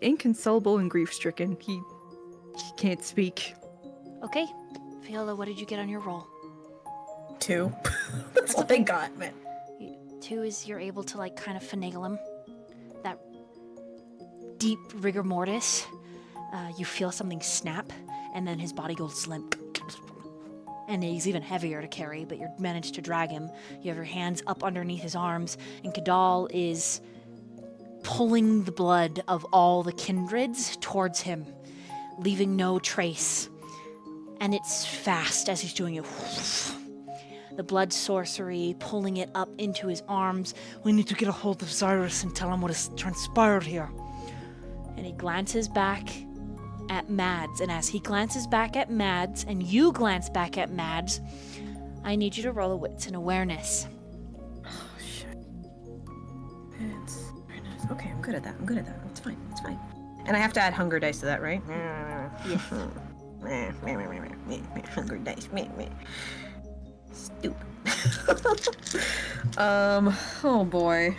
inconsolable and grief-stricken. He can't speak. Okay, Viola, what did you get on your roll? 2. That's all I got, man. 2 is you're able to like kind of finagle him. That deep rigor mortis. You feel something snap, and then his body goes limp. And he's even heavier to carry, but you managed to drag him. You have your hands up underneath his arms, and Kadal is pulling the blood of all the kindreds towards him, leaving no trace. And it's fast as he's doing it. The blood sorcery, pulling it up into his arms. We need to get a hold of Xirus and tell him what has transpired here. And he glances back at Mads. And as he glances back at Mads, and you glance back at Mads, I need you to roll a wits and awareness. Oh, shit. It's very nice. Okay, I'm good at that. It's fine. And I have to add hunger dice to that, right? Yes. Hunger dice. Stupid. Oh boy.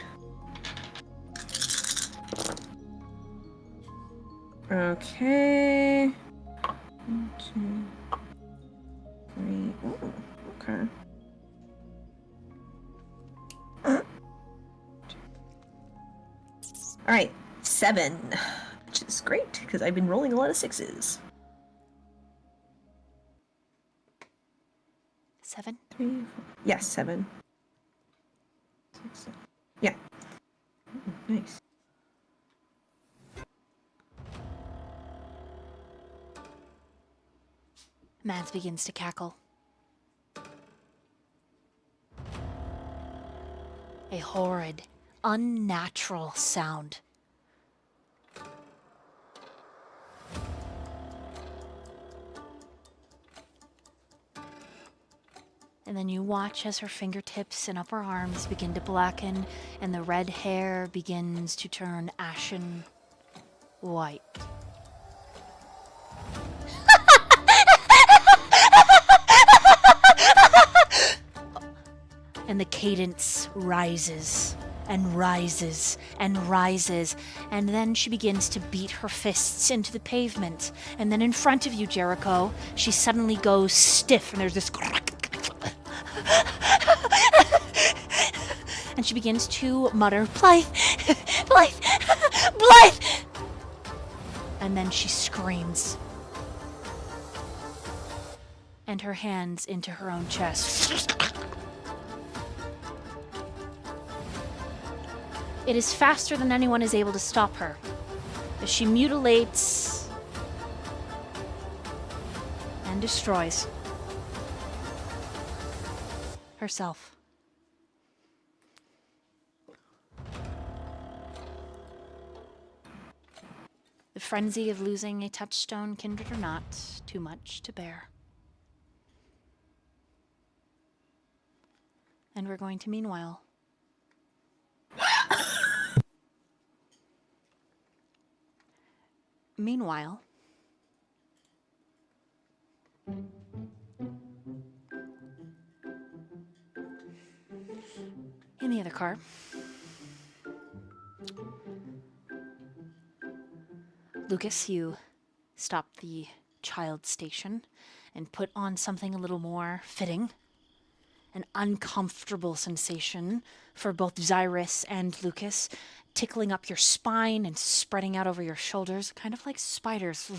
Okay. 1, 2, 3. Ooh, okay. All right, 7, which is great because I've been rolling a lot of 6s. 7? 3, 4. Yes, 7. 6, 7. Yeah. Ooh, nice. Mads begins to cackle. A horrid, unnatural sound. And then you watch as her fingertips and upper arms begin to blacken, and the red hair begins to turn ashen white. And the cadence rises and rises and rises, and then she begins to beat her fists into the pavement. And then in front of you, Jericho, she suddenly goes stiff, and there's this and she begins to mutter, Blythe, Blythe, Blythe! And then she screams. And her hands into her own chest. It is faster than anyone is able to stop her. As she mutilates and destroys herself. The frenzy of losing a touchstone, kindred or not, too much to bear. And we're going to meanwhile. Meanwhile, in the other car, Lukas, you stop the child station and put on something a little more fitting. An uncomfortable sensation for both Xirus and Lukas, tickling up your spine and spreading out over your shoulders, kind of like spiders.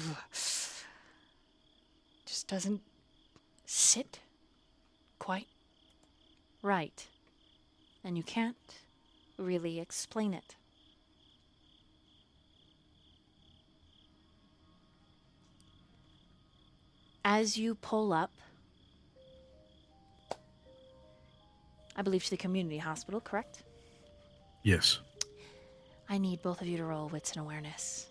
Just doesn't sit quite right. And you can't really explain it. As you pull up, I believe, to the community hospital, correct? Yes. I need both of you to roll wits and awareness.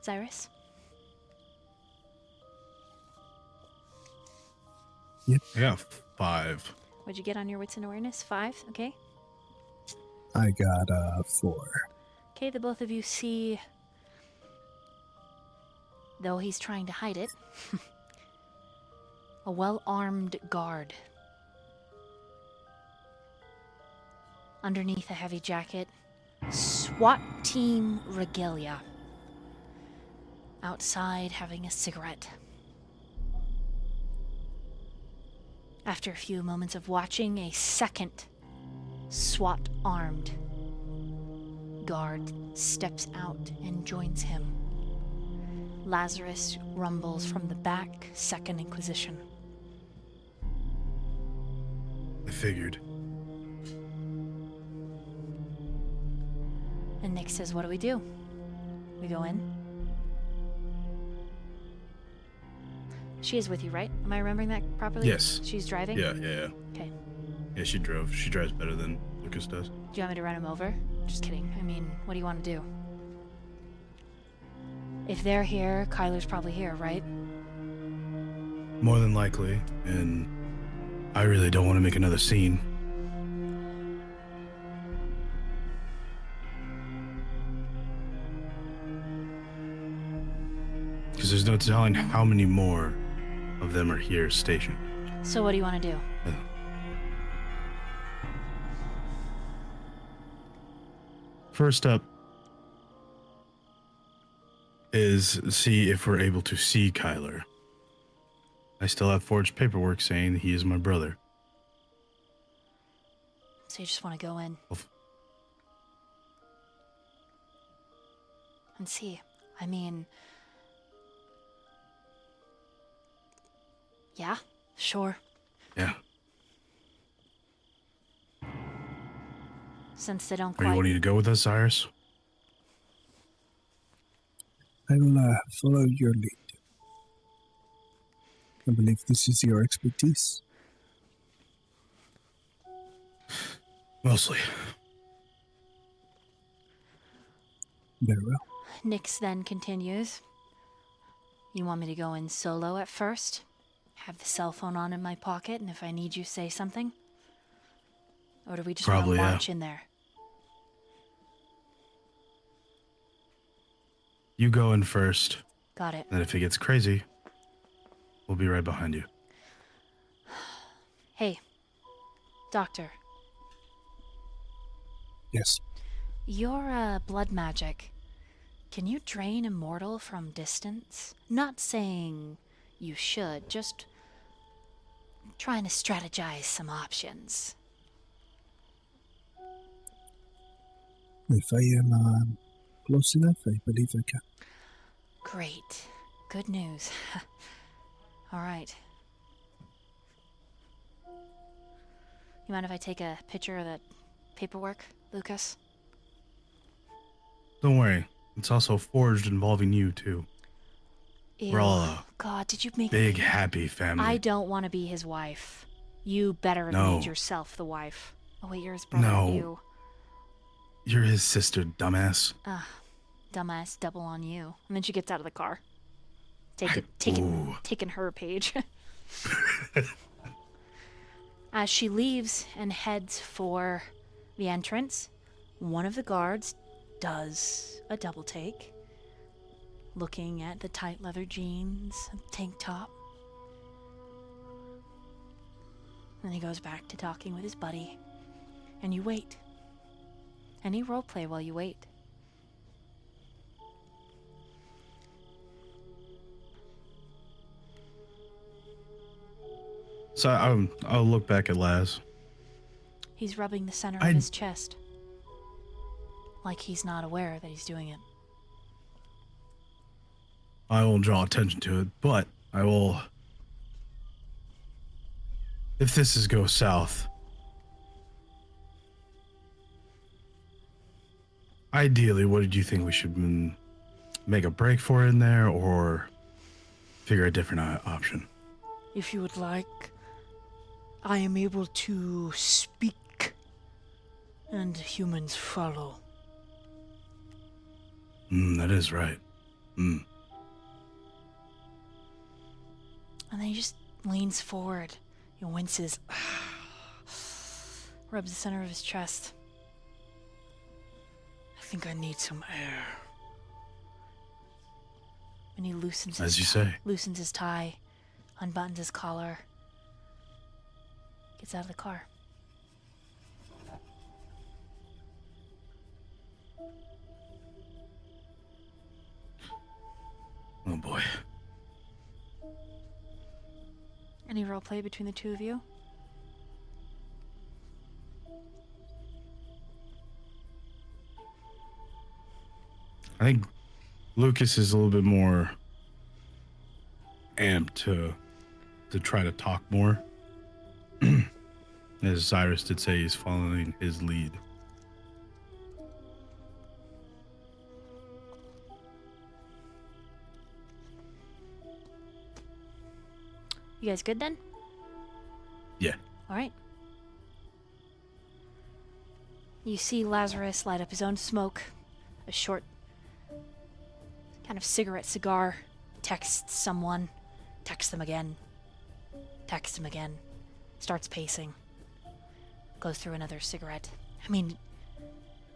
Xirus? Yep. Yeah, 5. What'd you get on your wits and awareness? 5, okay. I got 4. Okay, the both of you see, though he's trying to hide it, a well-armed guard. Underneath a heavy jacket, SWAT team regalia. Outside having a cigarette. After a few moments of watching, a second SWAT-armed guard steps out and joins him. Lazarus rumbles from the back, Second Inquisition. I figured. And Nick says, what do? We go in? She is with you, right? Am I remembering that properly? Yes. She's driving? Yeah. Okay. Yeah, she drove. She drives better than Lukas does. Do you want me to run him over? Just kidding. I mean, what do you want to do? If they're here, Kyler's probably here, right? More than likely, and I really don't want to make another scene. Because there's no telling how many more of them are here stationed. So what do you want to do? First up is see if we're able to see Kyler. I still have forged paperwork saying he is my brother. So you just want to go in and see. I mean, yeah, sure. Yeah. Since they don't Are quite... you wanting to go with us, Cyrus? I will follow your lead. I believe this is your expertise. Mostly. Very well. Nyx then continues. You want me to go in solo at first? Have the cell phone on in my pocket, and if I need you, say something? Or do we just want to Probably, yeah. march in there? You go in first. Got it. And if it gets crazy, we'll be right behind you. Hey, Doctor. Yes. Your blood magic. Can you drain a mortal from distance? Not saying you should, just trying to strategize some options. If I am close enough, I believe I can. Great. Good news. All right. You mind if I take a picture of that paperwork, Lukas? Don't worry. It's also forged involving you, too. Ew. We're all a God, did you make big, me... happy family. I don't want to be his wife. You better have No. made yourself the wife. Oh wait, you're his brother. No. You. You're his sister, dumbass. Dumbass, double on you. And then she gets out of the car. Taking her page. As she leaves and heads for the entrance, one of the guards does a double take, looking at the tight leather jeans and tank top. Then he goes back to talking with his buddy, and you wait. Any roleplay while you wait. So I'll look back at Laz. He's rubbing the center of his chest. Like he's not aware that he's doing it. I won't draw attention to it, but I will... If this goes south... Ideally, what did you think we should make a break for in there, or figure a different option? If you would like, I am able to speak, and humans follow. That is right. And then he just leans forward. He winces. Rubs the center of his chest. I think I need some air. And he loosens As you say. Loosens his tie, unbuttons his collar, gets out of the car. Oh boy. Any roleplay between the two of you? I think Lukas is a little bit more amped to try to talk more. As Xirus did say, he's following his lead. You guys good then? Yeah. All right. You see Lazarus light up his own smoke, a short kind of cigar, texts someone, texts them again, texts him again, starts pacing, goes through another cigarette. I mean,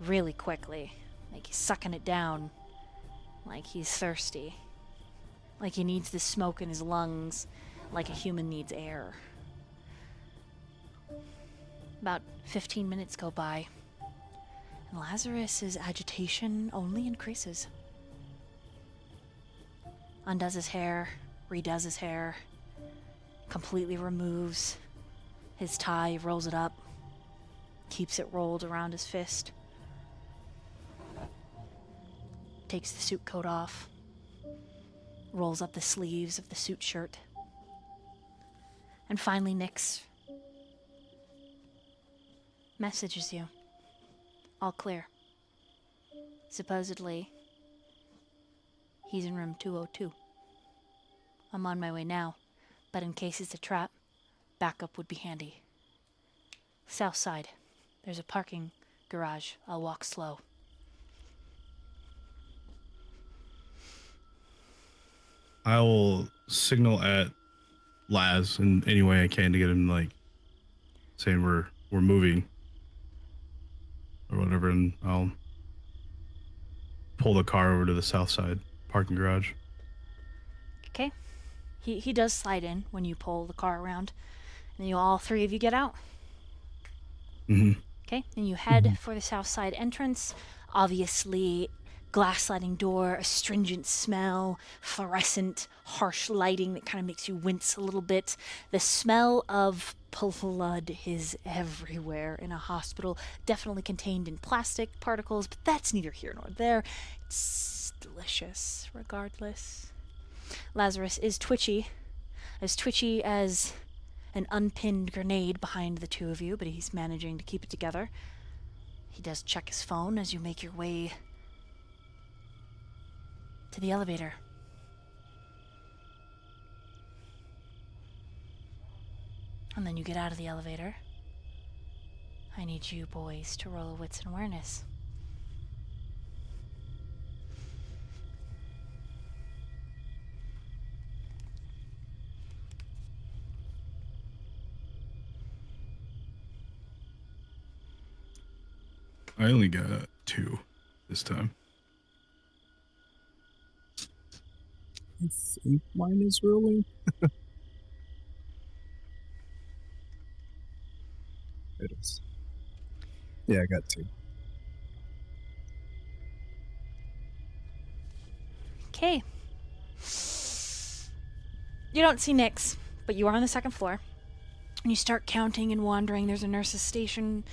really quickly, like he's sucking it down, like he's thirsty, like he needs the smoke in his lungs, like a human needs air. About 15 minutes go by, and Lazarus's agitation only increases. Undoes his hair, redoes his hair, completely removes his tie, rolls it up, keeps it rolled around his fist, takes the suit coat off, rolls up the sleeves of the suit shirt, and finally Nyx messages you. All clear. Supposedly, he's in room 202. I'm on my way now, but in case it's a trap, backup would be handy. South side. There's a parking garage. I'll walk slow. I will signal at Laz in any way I can to get him like saying we're moving or whatever, and I'll pull the car over to the south side parking garage. Okay. He does slide in when you pull the car around, and you all three of you get out. Mm-hmm. Okay, and you head for the south side entrance. Obviously, glass sliding door, astringent smell, fluorescent, harsh lighting that kind of makes you wince a little bit. The smell of blood is everywhere in a hospital, definitely contained in plastic particles, but that's neither here nor there. It's delicious, regardless. Lazarus is twitchy, as an unpinned grenade behind the two of you, but he's managing to keep it together. He does check his phone as you make your way to the elevator. And then you get out of the elevator. I need you boys to roll a wits and awareness. I only got 2 this time. I think mine is rolling. It is. Yeah, I got 2. Okay. You don't see Nyx, but you are on the second floor. And you start counting and wandering. There's a nurse's station.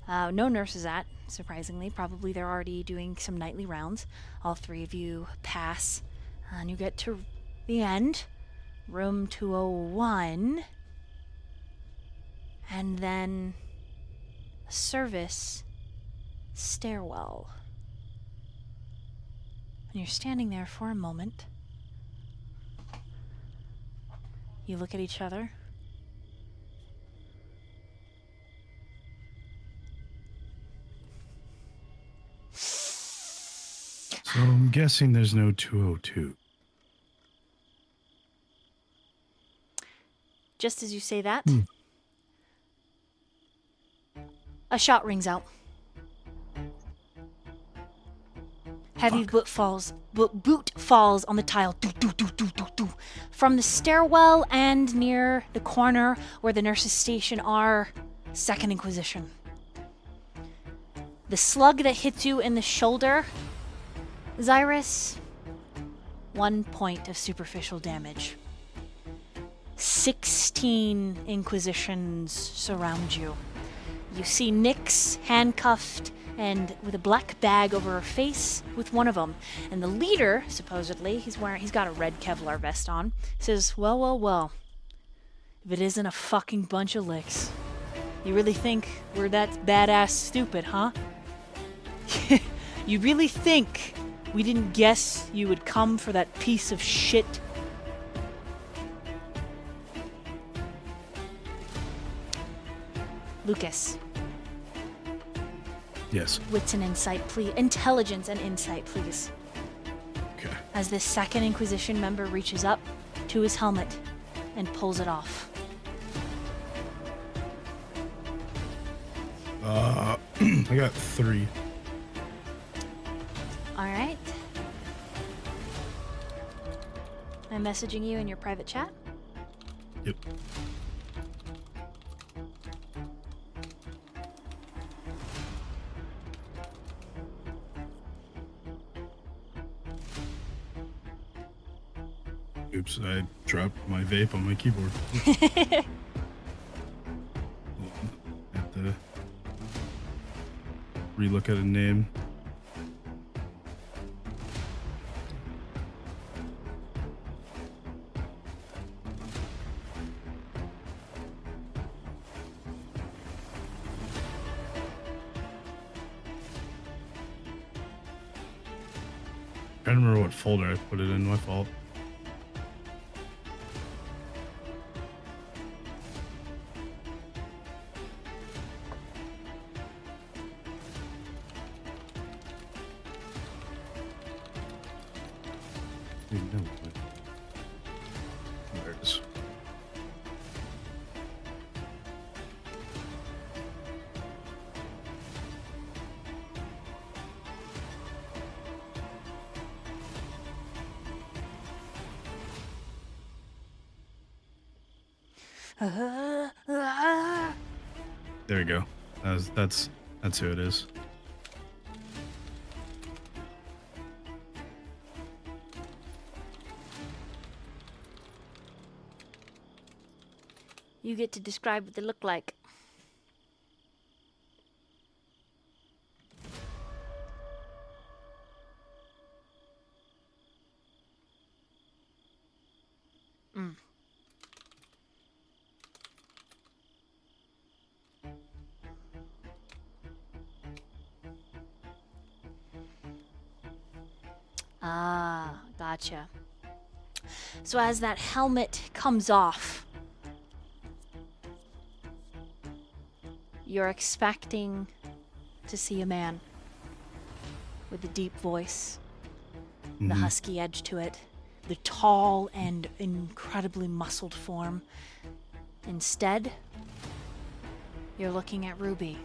No nurses at, surprisingly. Probably they're already doing some nightly rounds. All three of you pass. And you get to the end. Room 201. And then a service stairwell. And you're standing there for a moment. You look at each other. So I'm guessing there's no 202. Just as you say that, a shot rings out. Heavy boot falls on the tile. Doo, doo, doo, doo, doo, doo. From the stairwell and near the corner where the nurse's station are, Second Inquisition. The slug that hits you in the shoulder, Xirus, 1 point of superficial damage. 16 Inquisitions surround you. You see Nyx handcuffed and with a black bag over her face with one of them. And the leader, supposedly, he's got a red Kevlar vest on, says, well, if it isn't a fucking bunch of licks. You really think we're that badass stupid, huh? You really think we didn't guess you would come for that piece of shit? Lukas. Yes. Wits and insight, please. Intelligence and insight, please. Okay. As this Second Inquisition member reaches up to his helmet and pulls it off. I got 3. Alright. I'm messaging you in your private chat. Yep. Oops, I dropped my vape on my keyboard. Have to relook at a name. I don't remember what folder I put it in, my fault. There we go. That's who it is. You get to describe what they look like. Ah, gotcha. So as that helmet comes off, you're expecting to see a man with a deep voice, the husky edge to it, the tall and incredibly muscled form. Instead, you're looking at Ruby.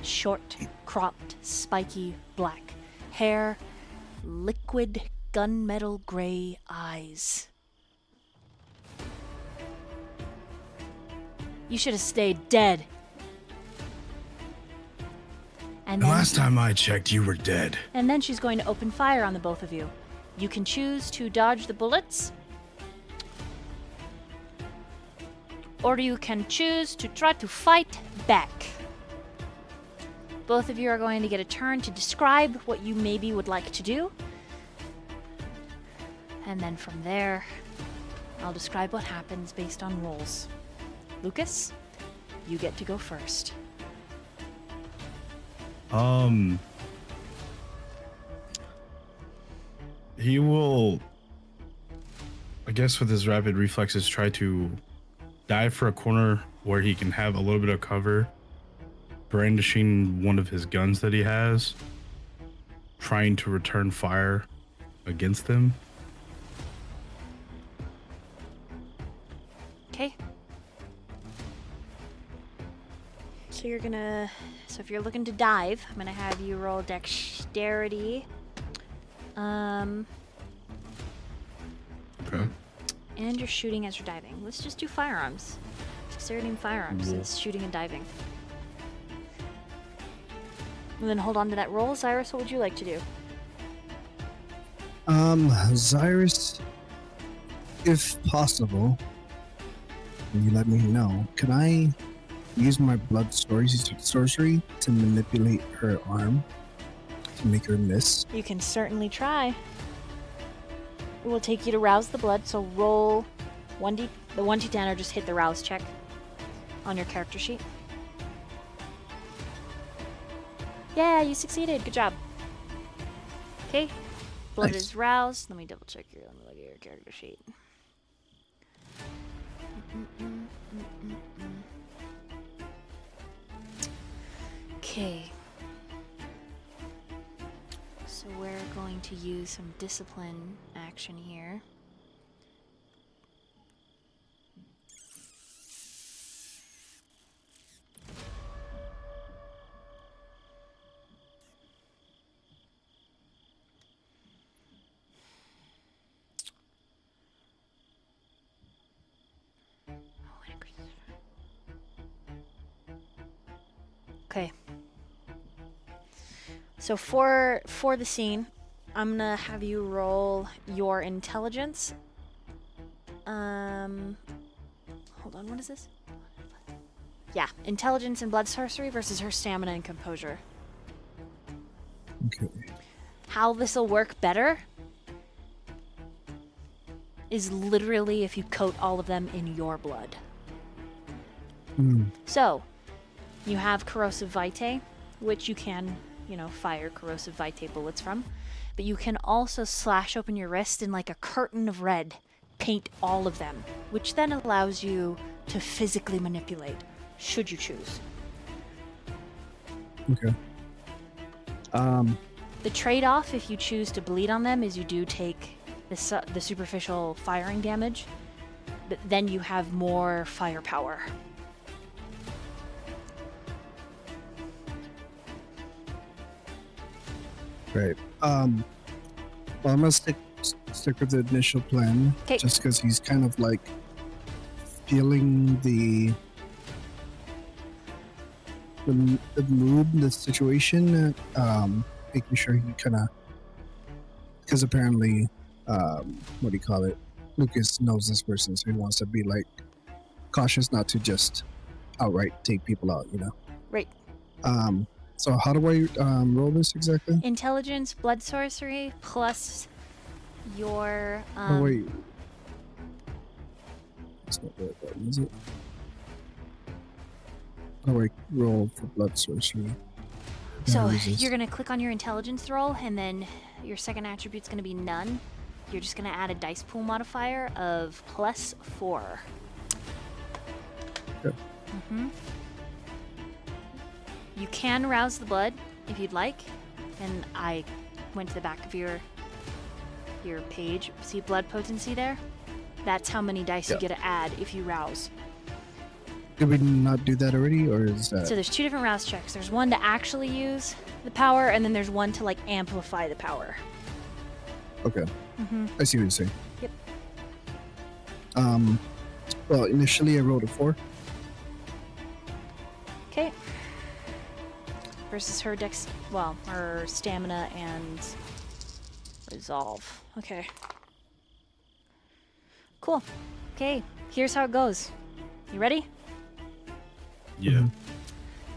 Short, cropped, spiky black hair, liquid gunmetal gray eyes. You should have stayed dead. And The then, last time I checked, you were dead. and then she's going to open fire on the both of you. You can choose to dodge the bullets, or you can choose to try to fight back. Both of you are going to get a turn to describe what you maybe would like to do. And then from there, I'll describe what happens based on rolls. Lukas, you get to go first. He will, I guess with his rapid reflexes, try to dive for a corner where he can have a little bit of cover, brandishing one of his guns that he has, trying to return fire against them. Okay. So you're gonna, so if you're looking to dive, I'm gonna have you roll dexterity. Okay. And you're shooting as you're diving. Let's just do firearms. Dexterity and firearms is shooting and diving. And then hold on to that roll. Cyrus, what would you like to do? Xirus, if possible, can you let me know, can I use my blood sorcery to manipulate her arm to make her miss? You can certainly try. It will take you to rouse the blood, so roll 1d, the 1d10 or just hit the rouse check on your character sheet. Yeah, you succeeded. Good job. Okay. Blood Nice. is roused. Let me double check your, let me look at your character sheet. Okay. So we're going to use some discipline action here. Okay. So for the scene, I'm gonna have you roll your intelligence. Hold on, what is this? Yeah, intelligence and blood sorcery versus her stamina and composure. Okay. How this will work better is literally if you coat all of them in your blood. So, you have corrosive vitae, which you can, fire corrosive vitae bullets from, but you can also slash open your wrist in like a curtain of red, paint all of them, which then allows you to physically manipulate, should you choose. Okay. The trade-off, if you choose to bleed on them, is you do take the superficial firing damage, but then you have more firepower. Right. Well, I'm gonna stick stick with the initial plan. 'Kay. Just because he's kind of like feeling the mood, the situation, making sure he kind of, because apparently, what do you call it? Lukas knows this person, so he wants to be like cautious not to just outright take people out, you know? Right. So how do I roll this exactly? Intelligence, blood sorcery, plus your Oh wait. That's not the right button, is it? How do I roll for blood sorcery? So Resist. you're gonna click on your intelligence roll, and then your second attribute's gonna be none. You're just gonna add a dice pool modifier of +4. Okay. You can rouse the blood if you'd like, and I went to the back of your page. See blood potency there? That's how many dice you get to add if you rouse. Did we not do that already, or is that? So there's 2 different rouse checks. There's one to actually use the power, and then there's one to like amplify the power. Okay. I see what you're saying. Yep. Well, initially I rolled a 4. Okay. Versus her her stamina and resolve. Okay. Cool. Okay, here's how it goes. You ready? Yeah.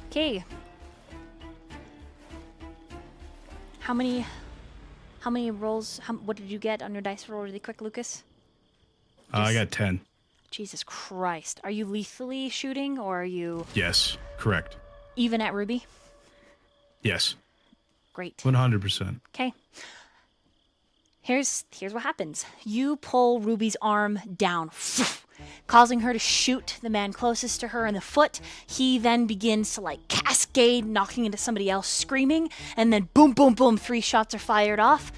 Okay. How many rolls? What did you get on your dice roll really quick, Lukas? I got 10. Jesus Christ. Are you lethally shooting, or are you Yes, correct. even at Ruby? Yes, Great. 100%. Okay. Here's what happens. You pull Ruby's arm down, causing her to shoot the man closest to her in the foot. He then begins to like cascade, knocking into somebody else, screaming, and then boom, boom, boom, 3 shots are fired off.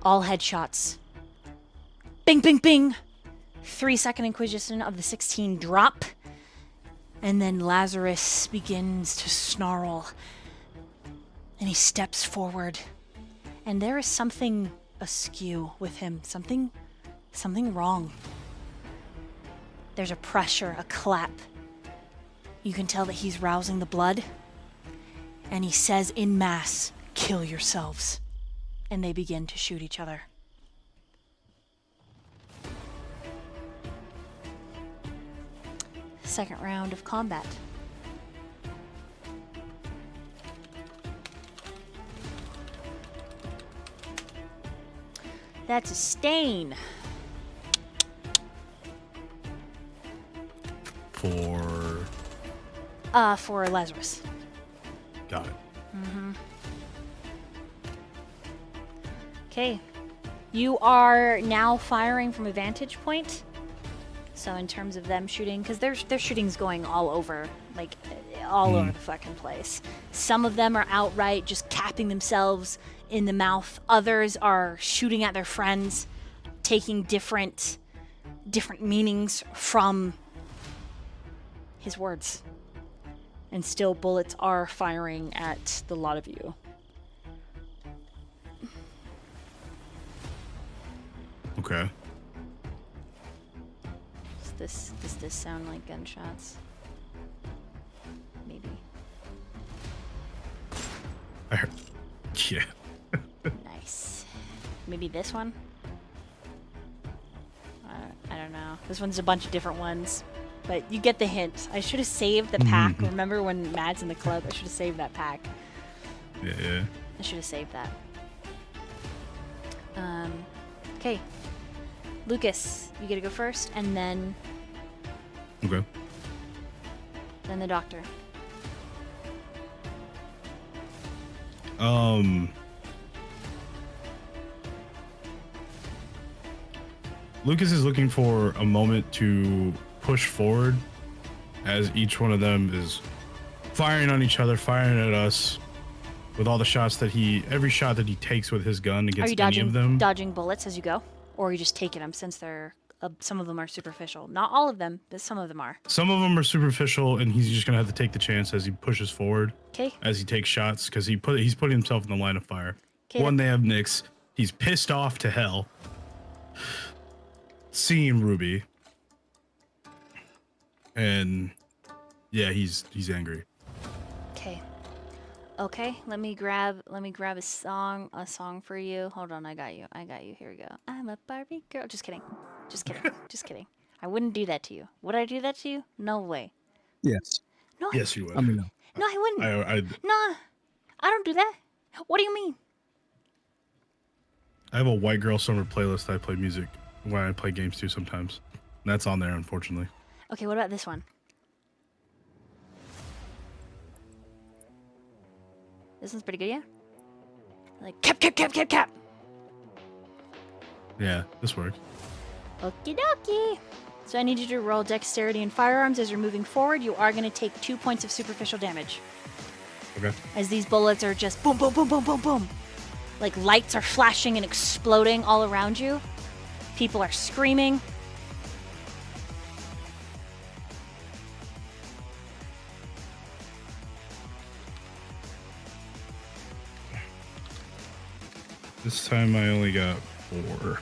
All headshots. Bing, bing, bing. 3-second Inquisition of the 16 drop. And then Lazarus begins to snarl. And he steps forward. And there is something askew with him. Something wrong. There's a pressure, a clap. You can tell that he's rousing the blood. And he says in mass, "Kill yourselves." And they begin to shoot each other. Second round of combat. That's a stain. For Lazarus. Got it. Okay. You are now firing from a vantage point. So in terms of them shooting, because their shooting's going all over, like all over the fucking place. Some of them are outright just capping themselves in the mouth. Others are shooting at their friends, taking different meanings from his words. And still bullets are firing at the lot of you. Okay. Does this sound like gunshots? Maybe. I heard. Yeah. Nice. Maybe this one? I don't know. This one's a bunch of different ones. But you get the hint. I should have saved the pack. Remember when Matt's in the club? I should have saved that pack. Yeah. I should have saved that. Okay. Lukas, you get to go first, and then Okay. the doctor. Lukas is looking for a moment to push forward as each one of them is firing on each other, firing at us with all the shots that every shot that he takes with his gun against any of them. Dodging bullets as you go? Or are you just taking them since they're, some of them are superficial? Not all of them, but some of them are. Some of them are superficial, and he's just going to have to take the chance as he pushes forward. Okay. As he takes shots, because he's putting himself in the line of fire. Okay. One, they have Nyx. He's pissed off to hell. Seeing Ruby. And yeah, he's angry. Okay. Okay, let me grab a song for you. Hold on, I got you. Here we go. I'm a Barbie girl. Just kidding. Just kidding. I wouldn't do that to you. Would I do that to you? No way. Yes. No. Yes, you would. I mean, no. No, I wouldn't. I No, I don't do that. What do you mean? I have a white girl summer playlist. I play music when I play games too sometimes. And that's on there, unfortunately. Okay, what about this one? This one's pretty good, yeah? Like, cap. Yeah, this works. Okie dokie. So I need you to roll dexterity and firearms as you're moving forward. You are going to take 2 points of superficial damage. Okay. As these bullets are just boom, boom, boom, boom, boom, boom. Like lights are flashing and exploding all around you. People are screaming. This time I only got 4.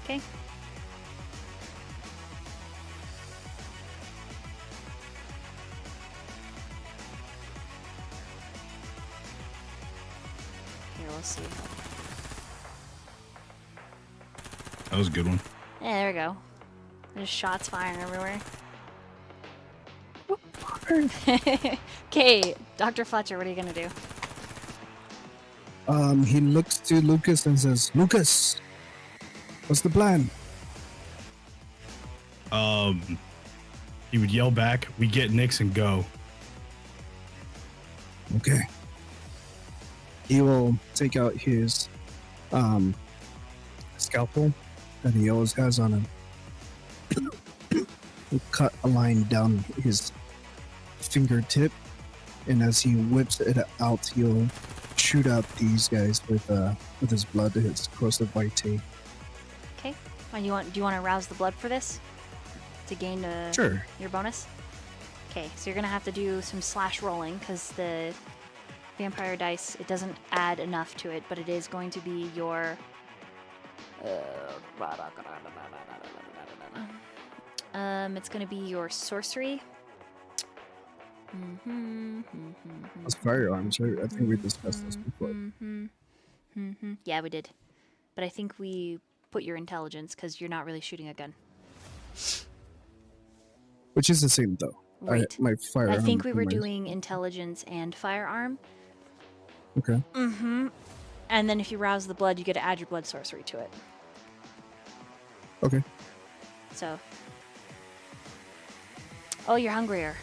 Okay. Here, we'll see. That was a good one. Yeah, there we go. There's shots firing everywhere. Okay, Dr. Fletcher, what are you gonna do? He looks to Lukas and says, "Lukas, what's the plan?" He would yell back, "We get Nix and go." Okay. He will take out his scalpel that he always has on him. He'll cut a line down his fingertip, and as he whips it out, he'll shoot out these guys with his blood, his corrosive Vitae. Okay. Do you want to rouse the blood for this? To gain Sure. your bonus? Okay, so you're gonna have to do some slash rolling because the vampire dice, it doesn't add enough to it, but it is going to be your it's gonna be your sorcery. That's firearms, right? I think we discussed this before. Yeah, we did. But I think we put your intelligence because you're not really shooting a gun. Which is the same, though. Right. My firearm. I think we were my- doing intelligence and firearm. Okay. And then if you rouse the blood, you get to add your blood sorcery to it. Okay. So. Oh, you're hungrier.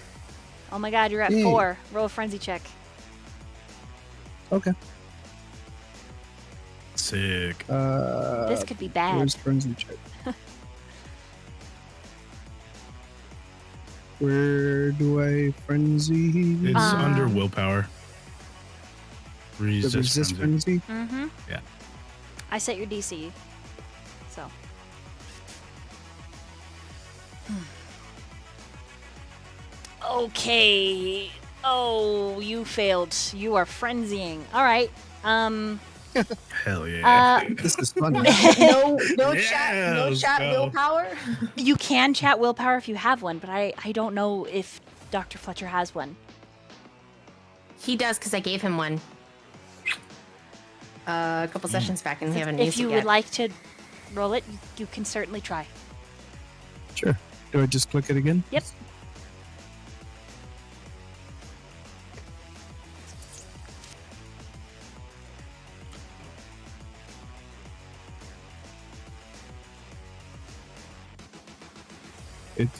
Oh my god, you're at Yay. 4. Roll a frenzy check. Okay. Sick. This could be bad. Where's frenzy check? Where do I frenzy? It's under willpower. The Resist resist frenzy. frenzy? Yeah. I set your DC. So. Okay. Oh, you failed. You are frenzying. All right. Hell yeah. This is fun. No Yeah, let's chat go. willpower. You can chat willpower if you have one, but I don't know if Dr. Fletcher has one. He does because I gave him one a couple sessions back, and he haven't If used you it would yet. like to roll it, you can certainly try. Sure. Do I just click it again? Yep.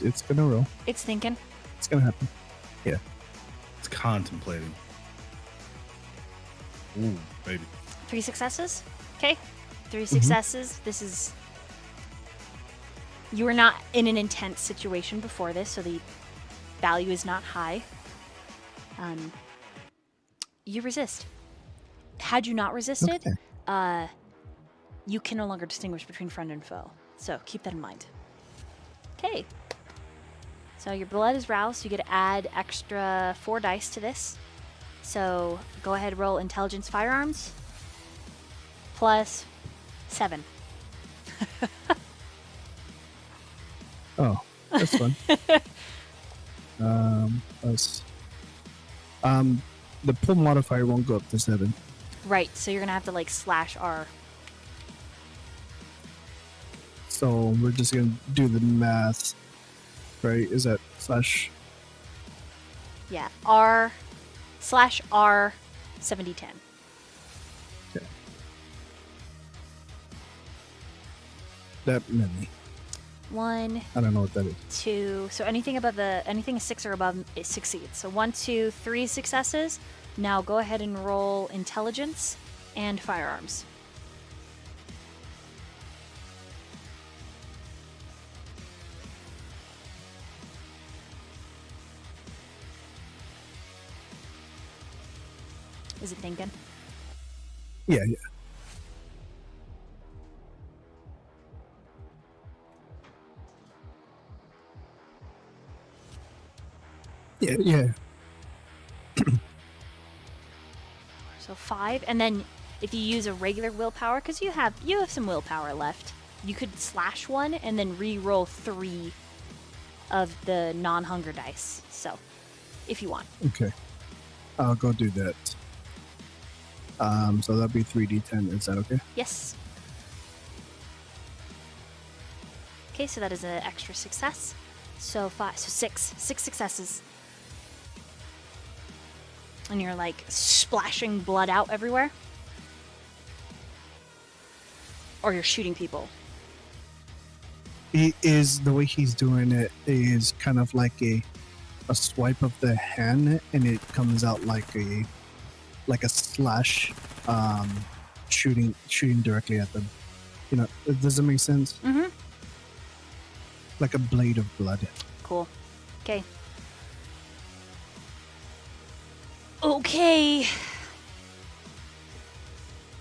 It's gonna roll. It's thinking. It's gonna happen. Yeah. It's contemplating. Ooh, baby. 3 successes. Okay. 3 successes. This is. You were not in an intense situation before this, so the value is not high. You resist. Had you not resisted, you can no longer distinguish between friend and foe. So keep that in mind. Okay. So your blood is roused. You get to add extra 4 dice to this. So go ahead, roll intelligence firearms. Plus 7. Oh, that's fun. Plus, the pull modifier won't go up to 7. Right, so you're gonna have to like slash R. So we're just gonna do the math, right? Is that slash? Yeah, R slash R 7010. Okay. That many. 1, I don't know what that is. 2. So anything a 6 or above, it succeeds. So 1, 2, 3 successes. Now go ahead and roll intelligence and firearms. Is it thinking? Yeah. Yeah. So 5, and then if you use a regular willpower, because you have some willpower left, you could slash 1 and then re-roll 3 of the non-hunger dice. So, if you want. Okay. I'll go do that. So that'll be 3d10. Is that okay? Yes. Okay, so that is an extra success. So 6 successes. And you're like splashing blood out everywhere? Or you're shooting people? He is, the way he's doing it is kind of like a swipe of the hand, and it comes out like a slash, shooting directly at them. You know, does it make sense? Mm-hmm. Like a blade of blood. Cool. Okay. Okay.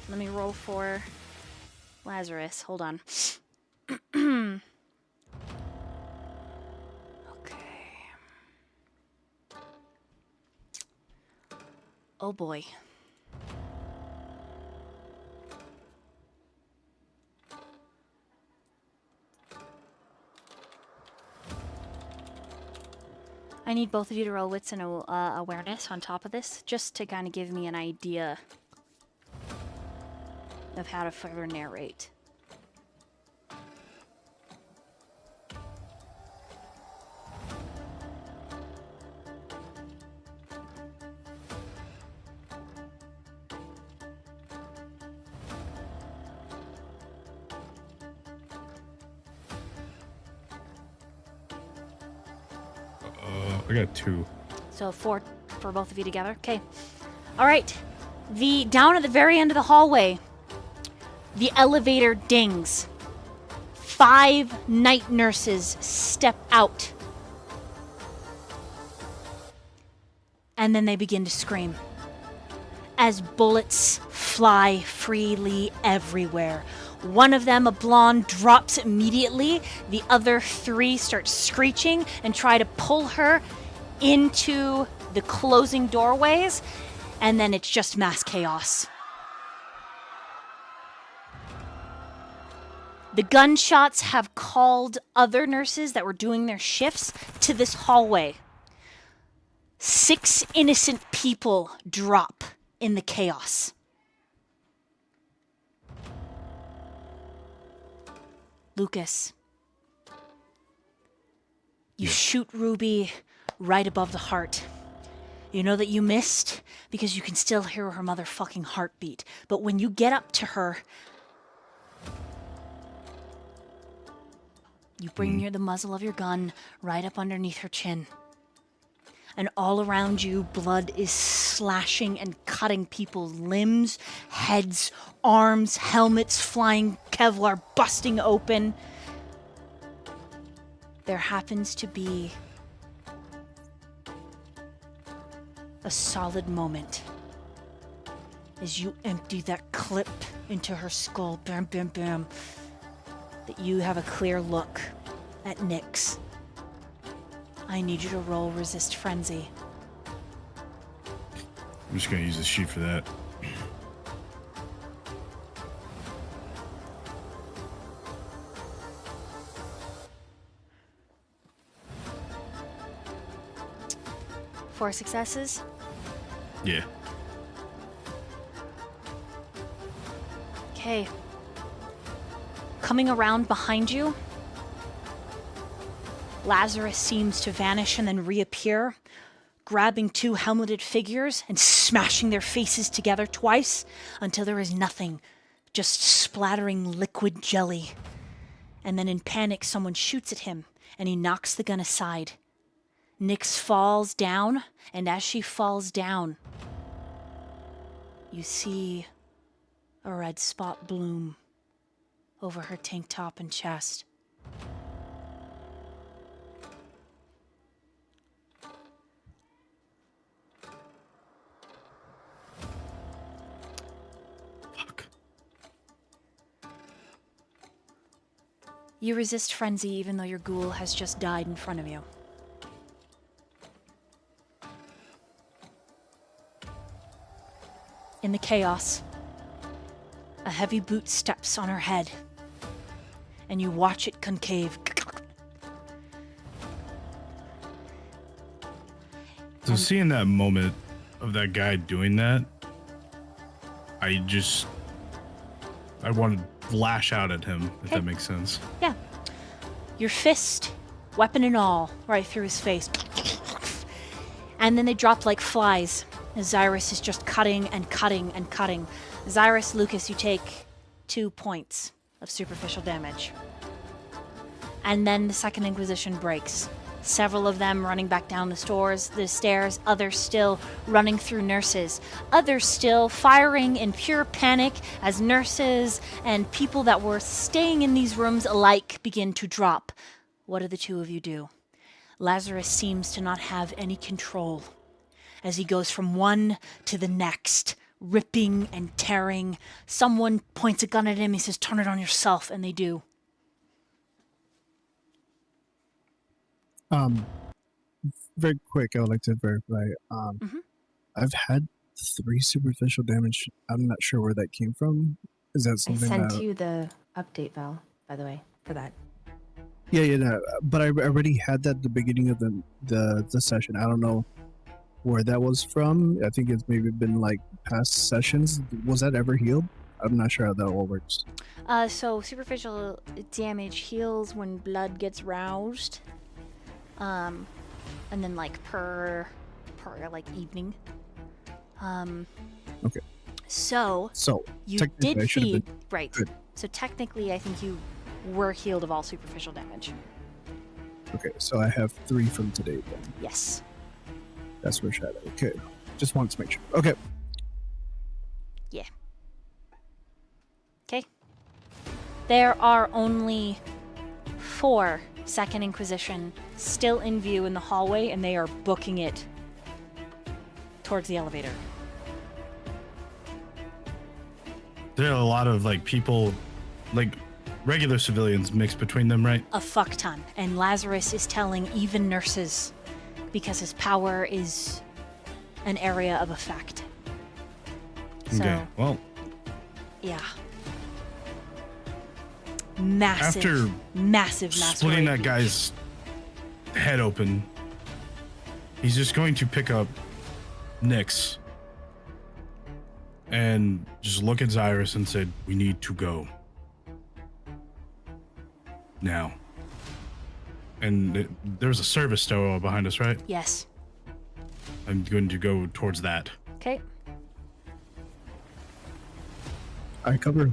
Let me roll for Lazarus. Hold on. Okay. Oh boy. I need both of you to roll wits and awareness on top of this, just to kind of give me an idea of how to further narrate. I got 2. So 4 for both of you together. Okay. All right. Down at the very end of the hallway, the elevator dings. 5 night nurses step out. And then they begin to scream as bullets fly freely everywhere. One of them, a blonde, drops immediately. The other 3 start screeching and try to pull her into the closing doorways, and then it's just mass chaos. The gunshots have called other nurses that were doing their shifts to this hallway. 6 innocent people drop in the chaos. Lukas, you shoot Ruby right above the heart. You know that you missed because you can still hear her motherfucking heartbeat. But when you get up to her, you bring the muzzle of your gun right up underneath her chin. And all around you, blood is slashing and cutting people's limbs, heads, arms, helmets flying, Kevlar busting open. There happens to be a solid moment as you empty that clip into her skull, bam, bam, bam, that you have a clear look at Nyx. I need you to roll resist frenzy. I'm just gonna use this sheet for that. Four successes. Yeah. Okay. Coming around behind you, Lazarus seems to vanish and then reappear, grabbing two helmeted figures and smashing their faces together twice until there is nothing, just splattering liquid jelly. And then in panic, someone shoots at him and he knocks the gun aside. Nyx falls down, and as she falls down, you see a red spot bloom over her tank top and chest. Fuck. You resist frenzy even though your ghoul has just died in front of you. In the chaos, a heavy boot steps on her head, and you watch it concave. So seeing that moment of that guy doing that, I want to lash out at him, if that makes sense. Yeah. Your fist, weapon and all, right through his face. And then they drop like flies. Xirus is just cutting and cutting and cutting. Xirus, Lukas, you take 2 points of superficial damage. And then the Second Inquisition breaks. Several of them running back down the stairs, others still running through nurses, others still firing in pure panic as nurses and people that were staying in these rooms alike begin to drop. What do the two of you do? Lazarus seems to not have any control as he goes from one to the next, ripping and tearing. Someone points a gun at him, he says, "Turn it on yourself," and they do. Very quick, I would like to verify. I've had 3 superficial damage. I'm not sure where that came from. Is that I something sent that... you the update, Val, by the way, for that. Yeah, no, but I already had that at the beginning of the session. I don't know where that was from. I think it's maybe been like past sessions. Was that ever healed? I'm not sure how that all works. So superficial damage heals when blood gets roused. And then like per like evening. Okay. So you technically I did should have feed been right. good. So technically I think you were healed of all superficial damage. Okay, so I have 3 from today then. Yes. That's where Shadow. Okay. Just wanted to make sure. Okay. Yeah. Okay. There are only 4 Second Inquisition still in view in the hallway, and they are booking it towards the elevator. There are a lot of like people, like regular civilians mixed between them, right? A fuck ton. And Lazarus is telling even nurses because his power is an area of effect. So, Okay, well, yeah. Massive, massive splitting that Masquerade guy's head open, he's just going to pick up Nyx and just look at Xirus and said, "We need to go now." And there's a service stairwell behind us, right? Yes. I'm going to go towards that. Okay. I cover.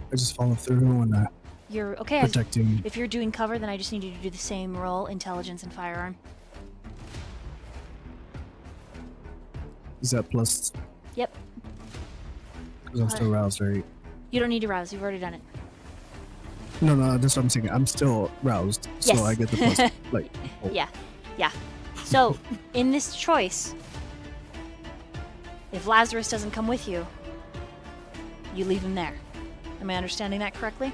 I just follow through and You're okay. protecting. If you're doing cover, then I just need you to do the same roll, intelligence and firearm. Is that plus? Yep. Because I'm still roused, right? You don't need to rouse. You've already done it. No, that's what I'm saying. I'm still roused, so Yes. I get the plus. Like, oh. Yeah. So, in this choice, if Lazarus doesn't come with you, you leave him there. Am I understanding that correctly?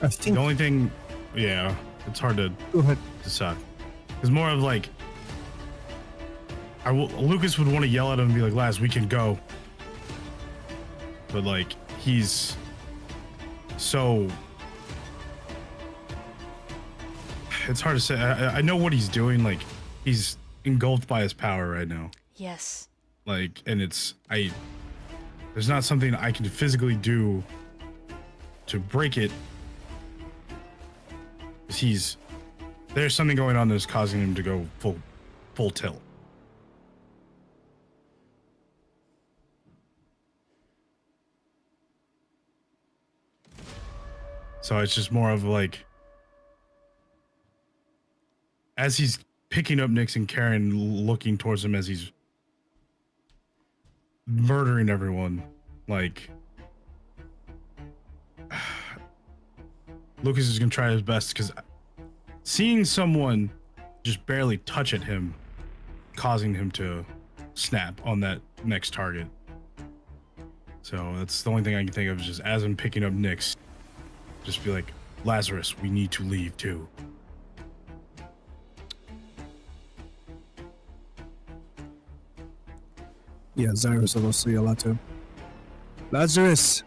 I think. The only thing, yeah, it's hard to Go ahead. decide. It's more of like, Lukas would want to yell at him and be like, Laz, we can go. But like, he's so, it's hard to say. I know what he's doing. Like, he's engulfed by his power right now. Yes. Like, and there's not something I can physically do to break it. There's something going on that's causing him to go full tilt. So it's just more of like, as he's picking up Nyx and Karen, looking towards him as he's murdering everyone, like, Lukas is gonna try his best, because seeing someone just barely touch at him, causing him to snap on that next target. So that's the only thing I can think of, is just as I'm picking up Nyx, just be like, Lazarus, we need to leave too. Yeah, Xirus will also yell at him. Lazarus!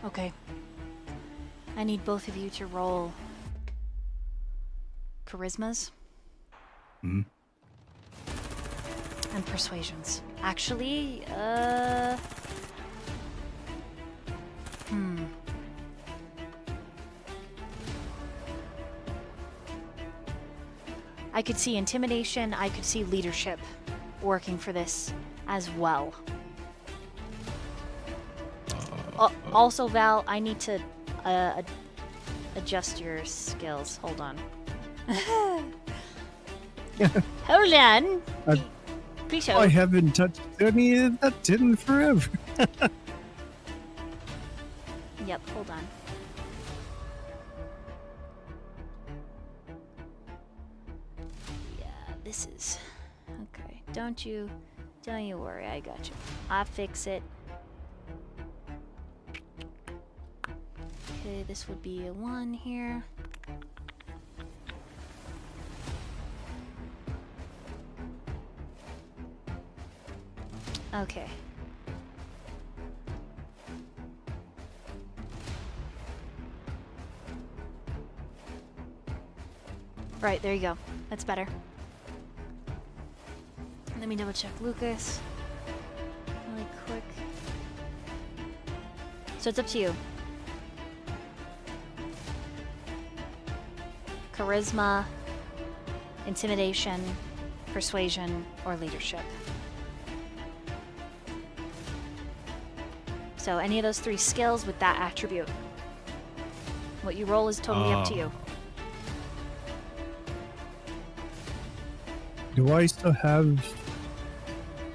Okay. I need both of you to roll charismas. Mm-hmm. And persuasions. Actually, I could see intimidation, I could see leadership working for this as well. Also, Val, I need to adjust your skills. Hold on. Hold on. Please hold. I haven't touched any of that in forever. Yep, hold on. Yeah, this is... Okay, don't you worry, I got you. I'll fix it. Okay, this would be a 1 here. Okay. Right, there you go. That's better. Let me double check Lukas really quick. So it's up to you. Charisma, intimidation, persuasion, or leadership. So any of those 3 skills with that attribute. What you roll is totally up to you. Do I still have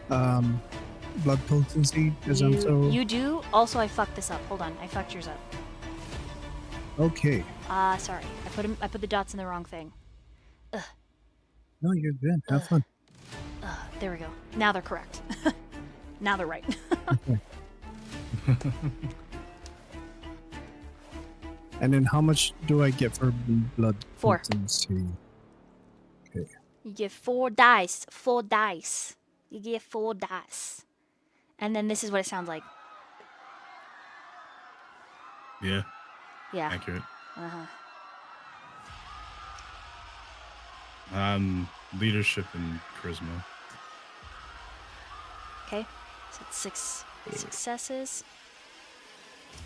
blood potency? Because I'm so... You do? Also, I fucked this up. Hold on. I fucked yours up. Okay. Sorry. I put the dots in the wrong thing. Ugh. No, you're good. Have fun. There we go. Now they're correct. Now they're right. Okay. And then how much do I get for blood 4. potency? Okay. You get 4 dice. 4 dice. You get 4 dice. And then this is what it sounds like. Yeah. Yeah. Accurate. Uh-huh. Leadership and charisma. Okay. So it's 6 successes.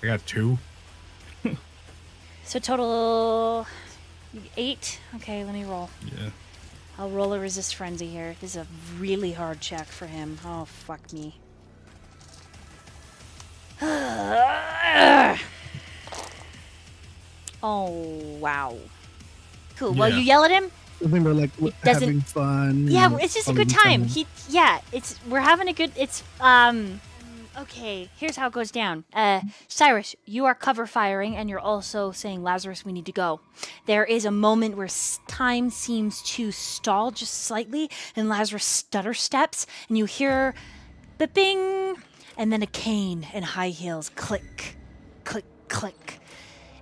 I got 2. So total 8. Okay, let me roll. Yeah. I'll roll a resist frenzy here. This is a really hard check for him. Oh, fuck me. Oh, wow. Cool. Well, Yeah. you yell at him. Something about like doesn't- having fun. Yeah, and it's just a following good time. someone. We're having a good. Okay, here's how it goes down. Cyrus, you are cover firing, and you're also saying, Lazarus, we need to go. There is a moment where time seems to stall just slightly, and Lazarus stutter steps, and you hear the bing, and then a cane and high heels click, click, click,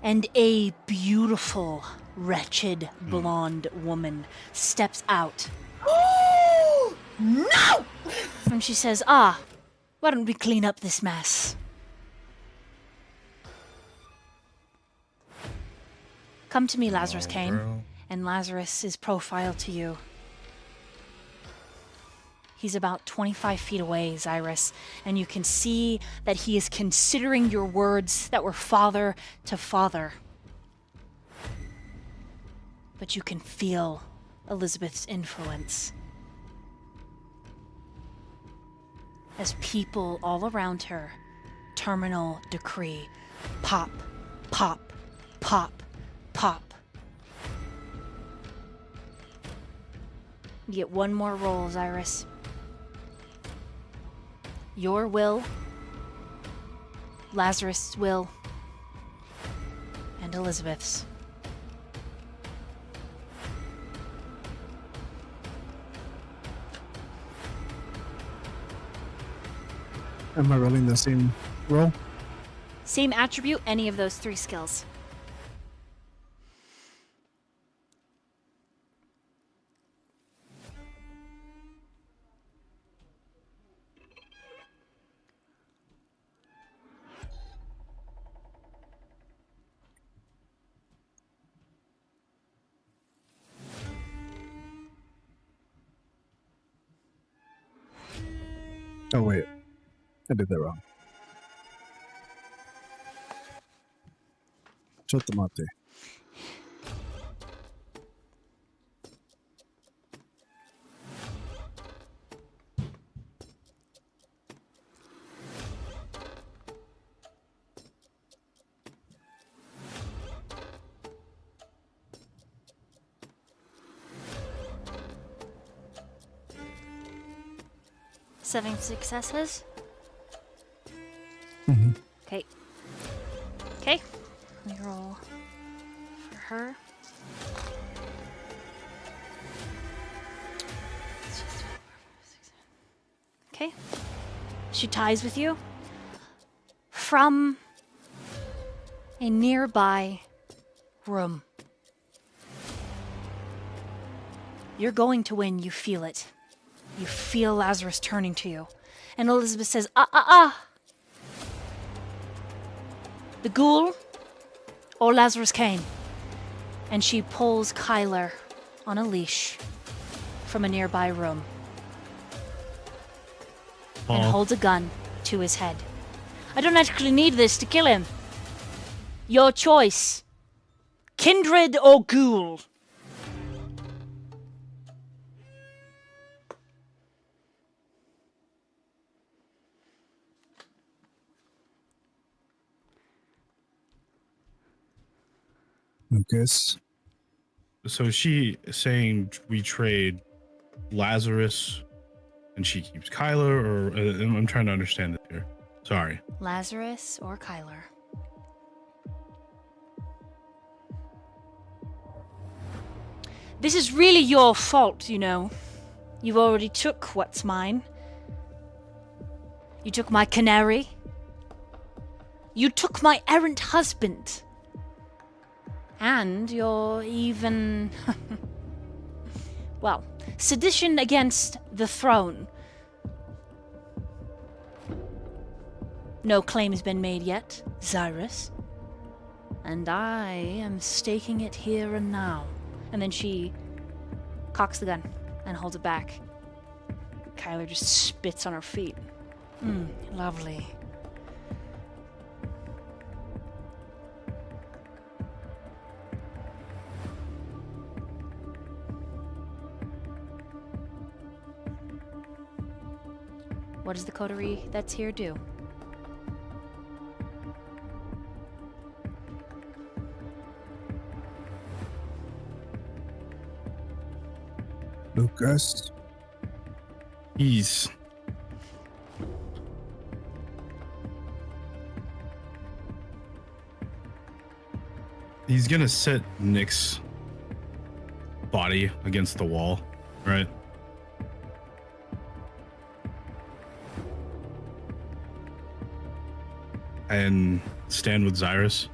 and a beautiful wretched blonde woman steps out. No! And she says, why don't we clean up this mess? Come to me, Lazarus Kane. Girl. And Lazarus is profiled to you. He's about 25 feet away, Xirus, and you can see that he is considering your words that were father to father. But you can feel Elizabeth's influence. As people all around her, terminal decree, pop, pop, pop, pop. You get one more roll, Xirus. Your will, Lazarus' will, and Elizabeth's. Am I rolling the same roll? Same attribute, any of those 3 skills. Oh, wait. I did that wrong. Sotto mate. Seven successes. Mm-hmm. Okay. Okay. Let me roll for her. Okay. She ties with you. From a nearby room. You're going to win, you feel it. You feel Lazarus turning to you. And Elizabeth says, The ghoul or Lazarus Kane? And she pulls Kyler on a leash from a nearby room and holds a gun to his head. I don't actually need this to kill him. Your choice. Kindred or ghoul? Lukas. So is she saying we trade Lazarus and she keeps Kyler, or I'm trying to understand it here. Sorry. Lazarus or Kyler? This is really your fault, you know. You've already took what's mine. You took my canary. You took my errant husband. And you're even... well, sedition against the throne. No claim has been made yet, Xirus. And I am staking it here and now. And then she cocks the gun and holds it back. Kyler just spits on her feet. Lovely. What does the coterie that's here do? Lukas. He's gonna set Nick's body against the wall, right? And stand with Xirus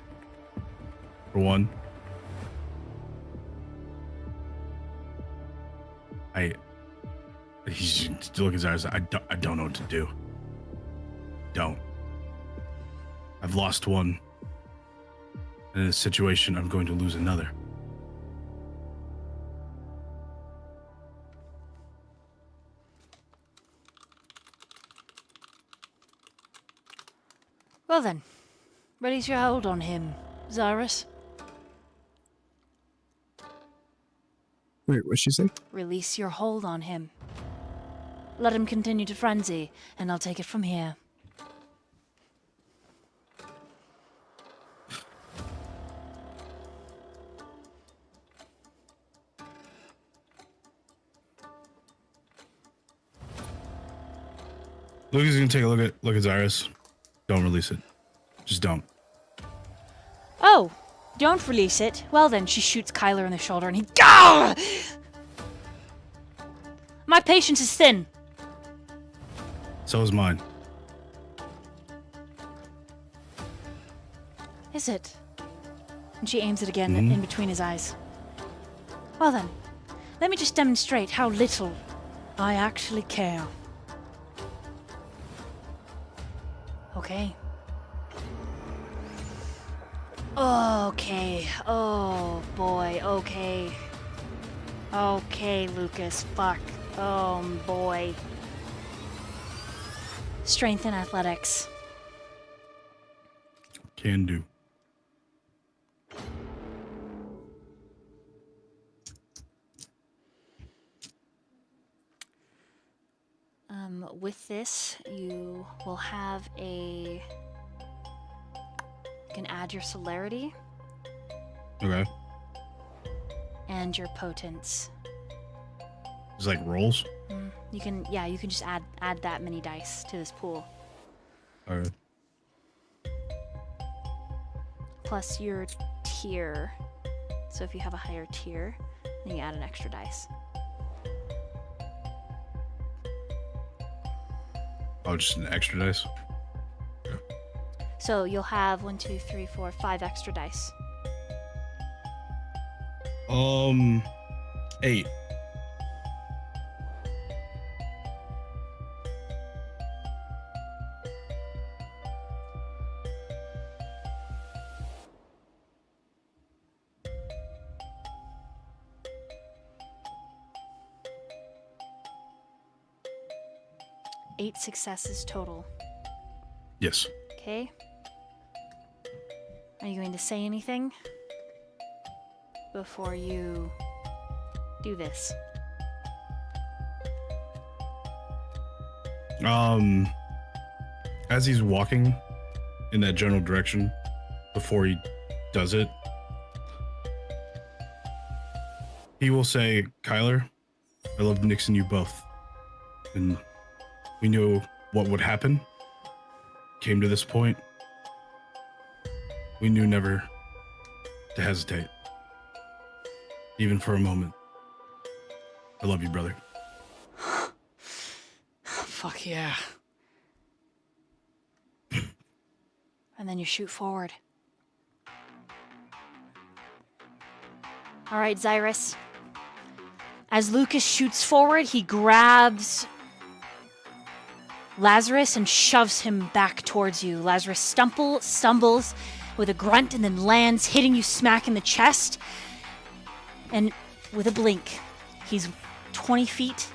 for one. He's look at Xirus. I don't know what to do. Don't. I've lost one. And in this situation, I'm going to lose another. Well then, release your hold on him, Xirus. Wait, what'd she say? Release your hold on him. Let him continue to frenzy, and I'll take it from here. Lukas is gonna take a look at Xirus. Don't release it. Just don't. Oh, don't release it. Well then, she shoots Kyler in the shoulder, and he. Gah! My patience is thin. So is mine. Is it? And she aims it again in between his eyes. Well then, let me just demonstrate how little I actually care. Okay. Okay. Oh boy. Okay. Okay, Lukas. Fuck. Oh boy. Strength and athletics. Can do. With this, you will have a. You can add your celerity Okay. and your potence. It's like rolls. You can, yeah, you can just add that many dice to this pool. All right. Plus your tier. So if you have a higher tier, then you add an extra dice. Oh, just an extra dice. So you'll have 1, 2, 3, 4, 5 extra dice. 8. Eight successes total. Yes. Okay. Are you going to say anything before you do this? As he's walking in that general direction, before he does it, he will say, Kyler, I love Nix and you both. And we knew what would happen. Came to this point. We knew never to hesitate. Even for a moment. I love you, brother. Fuck yeah. And then you shoot forward. All right, Xirus. As Lukas shoots forward, he grabs Lazarus and shoves him back towards you. Lazarus stumbles with a grunt and then lands, hitting you smack in the chest. And with a blink, he's 20 feet,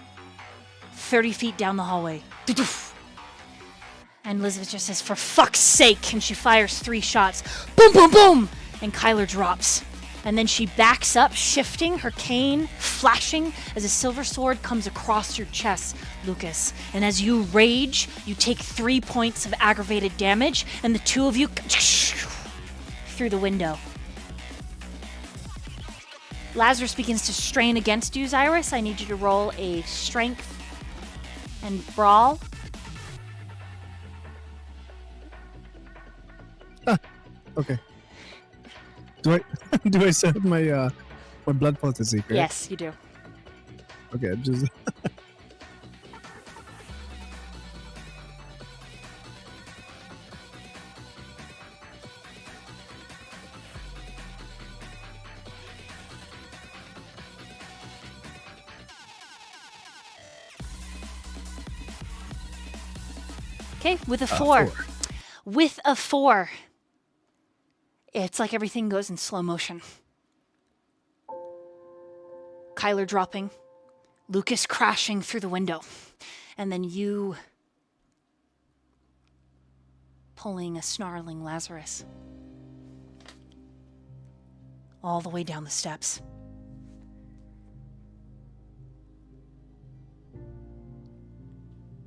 30 feet down the hallway. And Elizabeth just says, for fuck's sake, and she fires 3 shots. Boom, boom, boom! And Kyler drops. And then she backs up, shifting, her cane flashing as a silver sword comes across your chest, Lukas. And as you rage, you take 3 points of aggravated damage, and the two of you through the window. Lazarus begins to strain against you, Xirus. I need you to roll a strength and brawl. Okay. Do I set my my blood potency, correct? Yes, you do. Okay, just Okay, with a 4. With a 4. It's like everything goes in slow motion. Kyler dropping, Lukas crashing through the window, and then you pulling a snarling Lazarus all the way down the steps.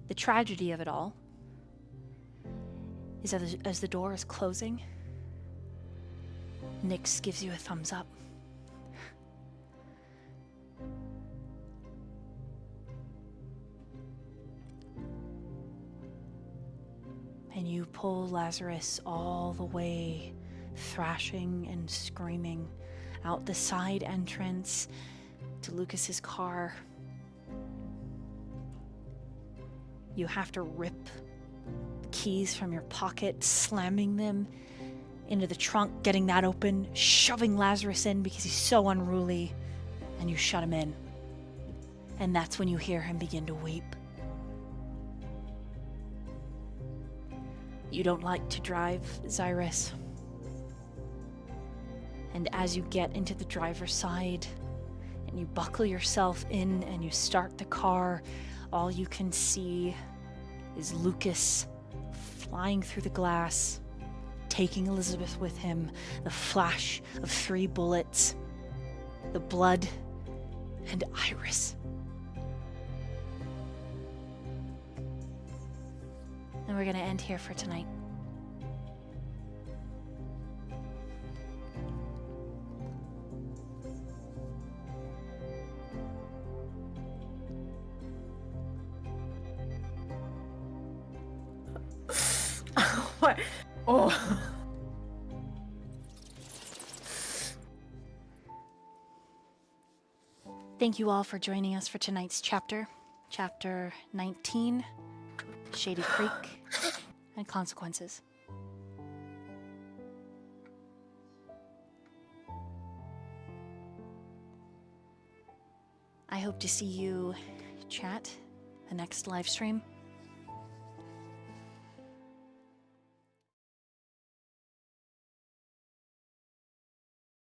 The tragedy of it all is that as the door is closing, Nyx gives you a thumbs up. And you pull Lazarus all the way, thrashing and screaming, out the side entrance to Lukas's car. You have to rip the keys from your pocket, slamming them into the trunk, getting that open, shoving Lazarus in because he's so unruly, and you shut him in. And that's when you hear him begin to weep. You don't like to drive, Xirus. And as you get into the driver's side and you buckle yourself in and you start the car, all you can see is Lukas flying through the glass, taking Elizabeth with him, the flash of 3 bullets, the blood, and Iris. And we're going to end here for tonight. What? Oh. Thank you all for joining us for tonight's chapter. Chapter 19, Shady Creek, and Consequences. I hope to see you chat the next live stream.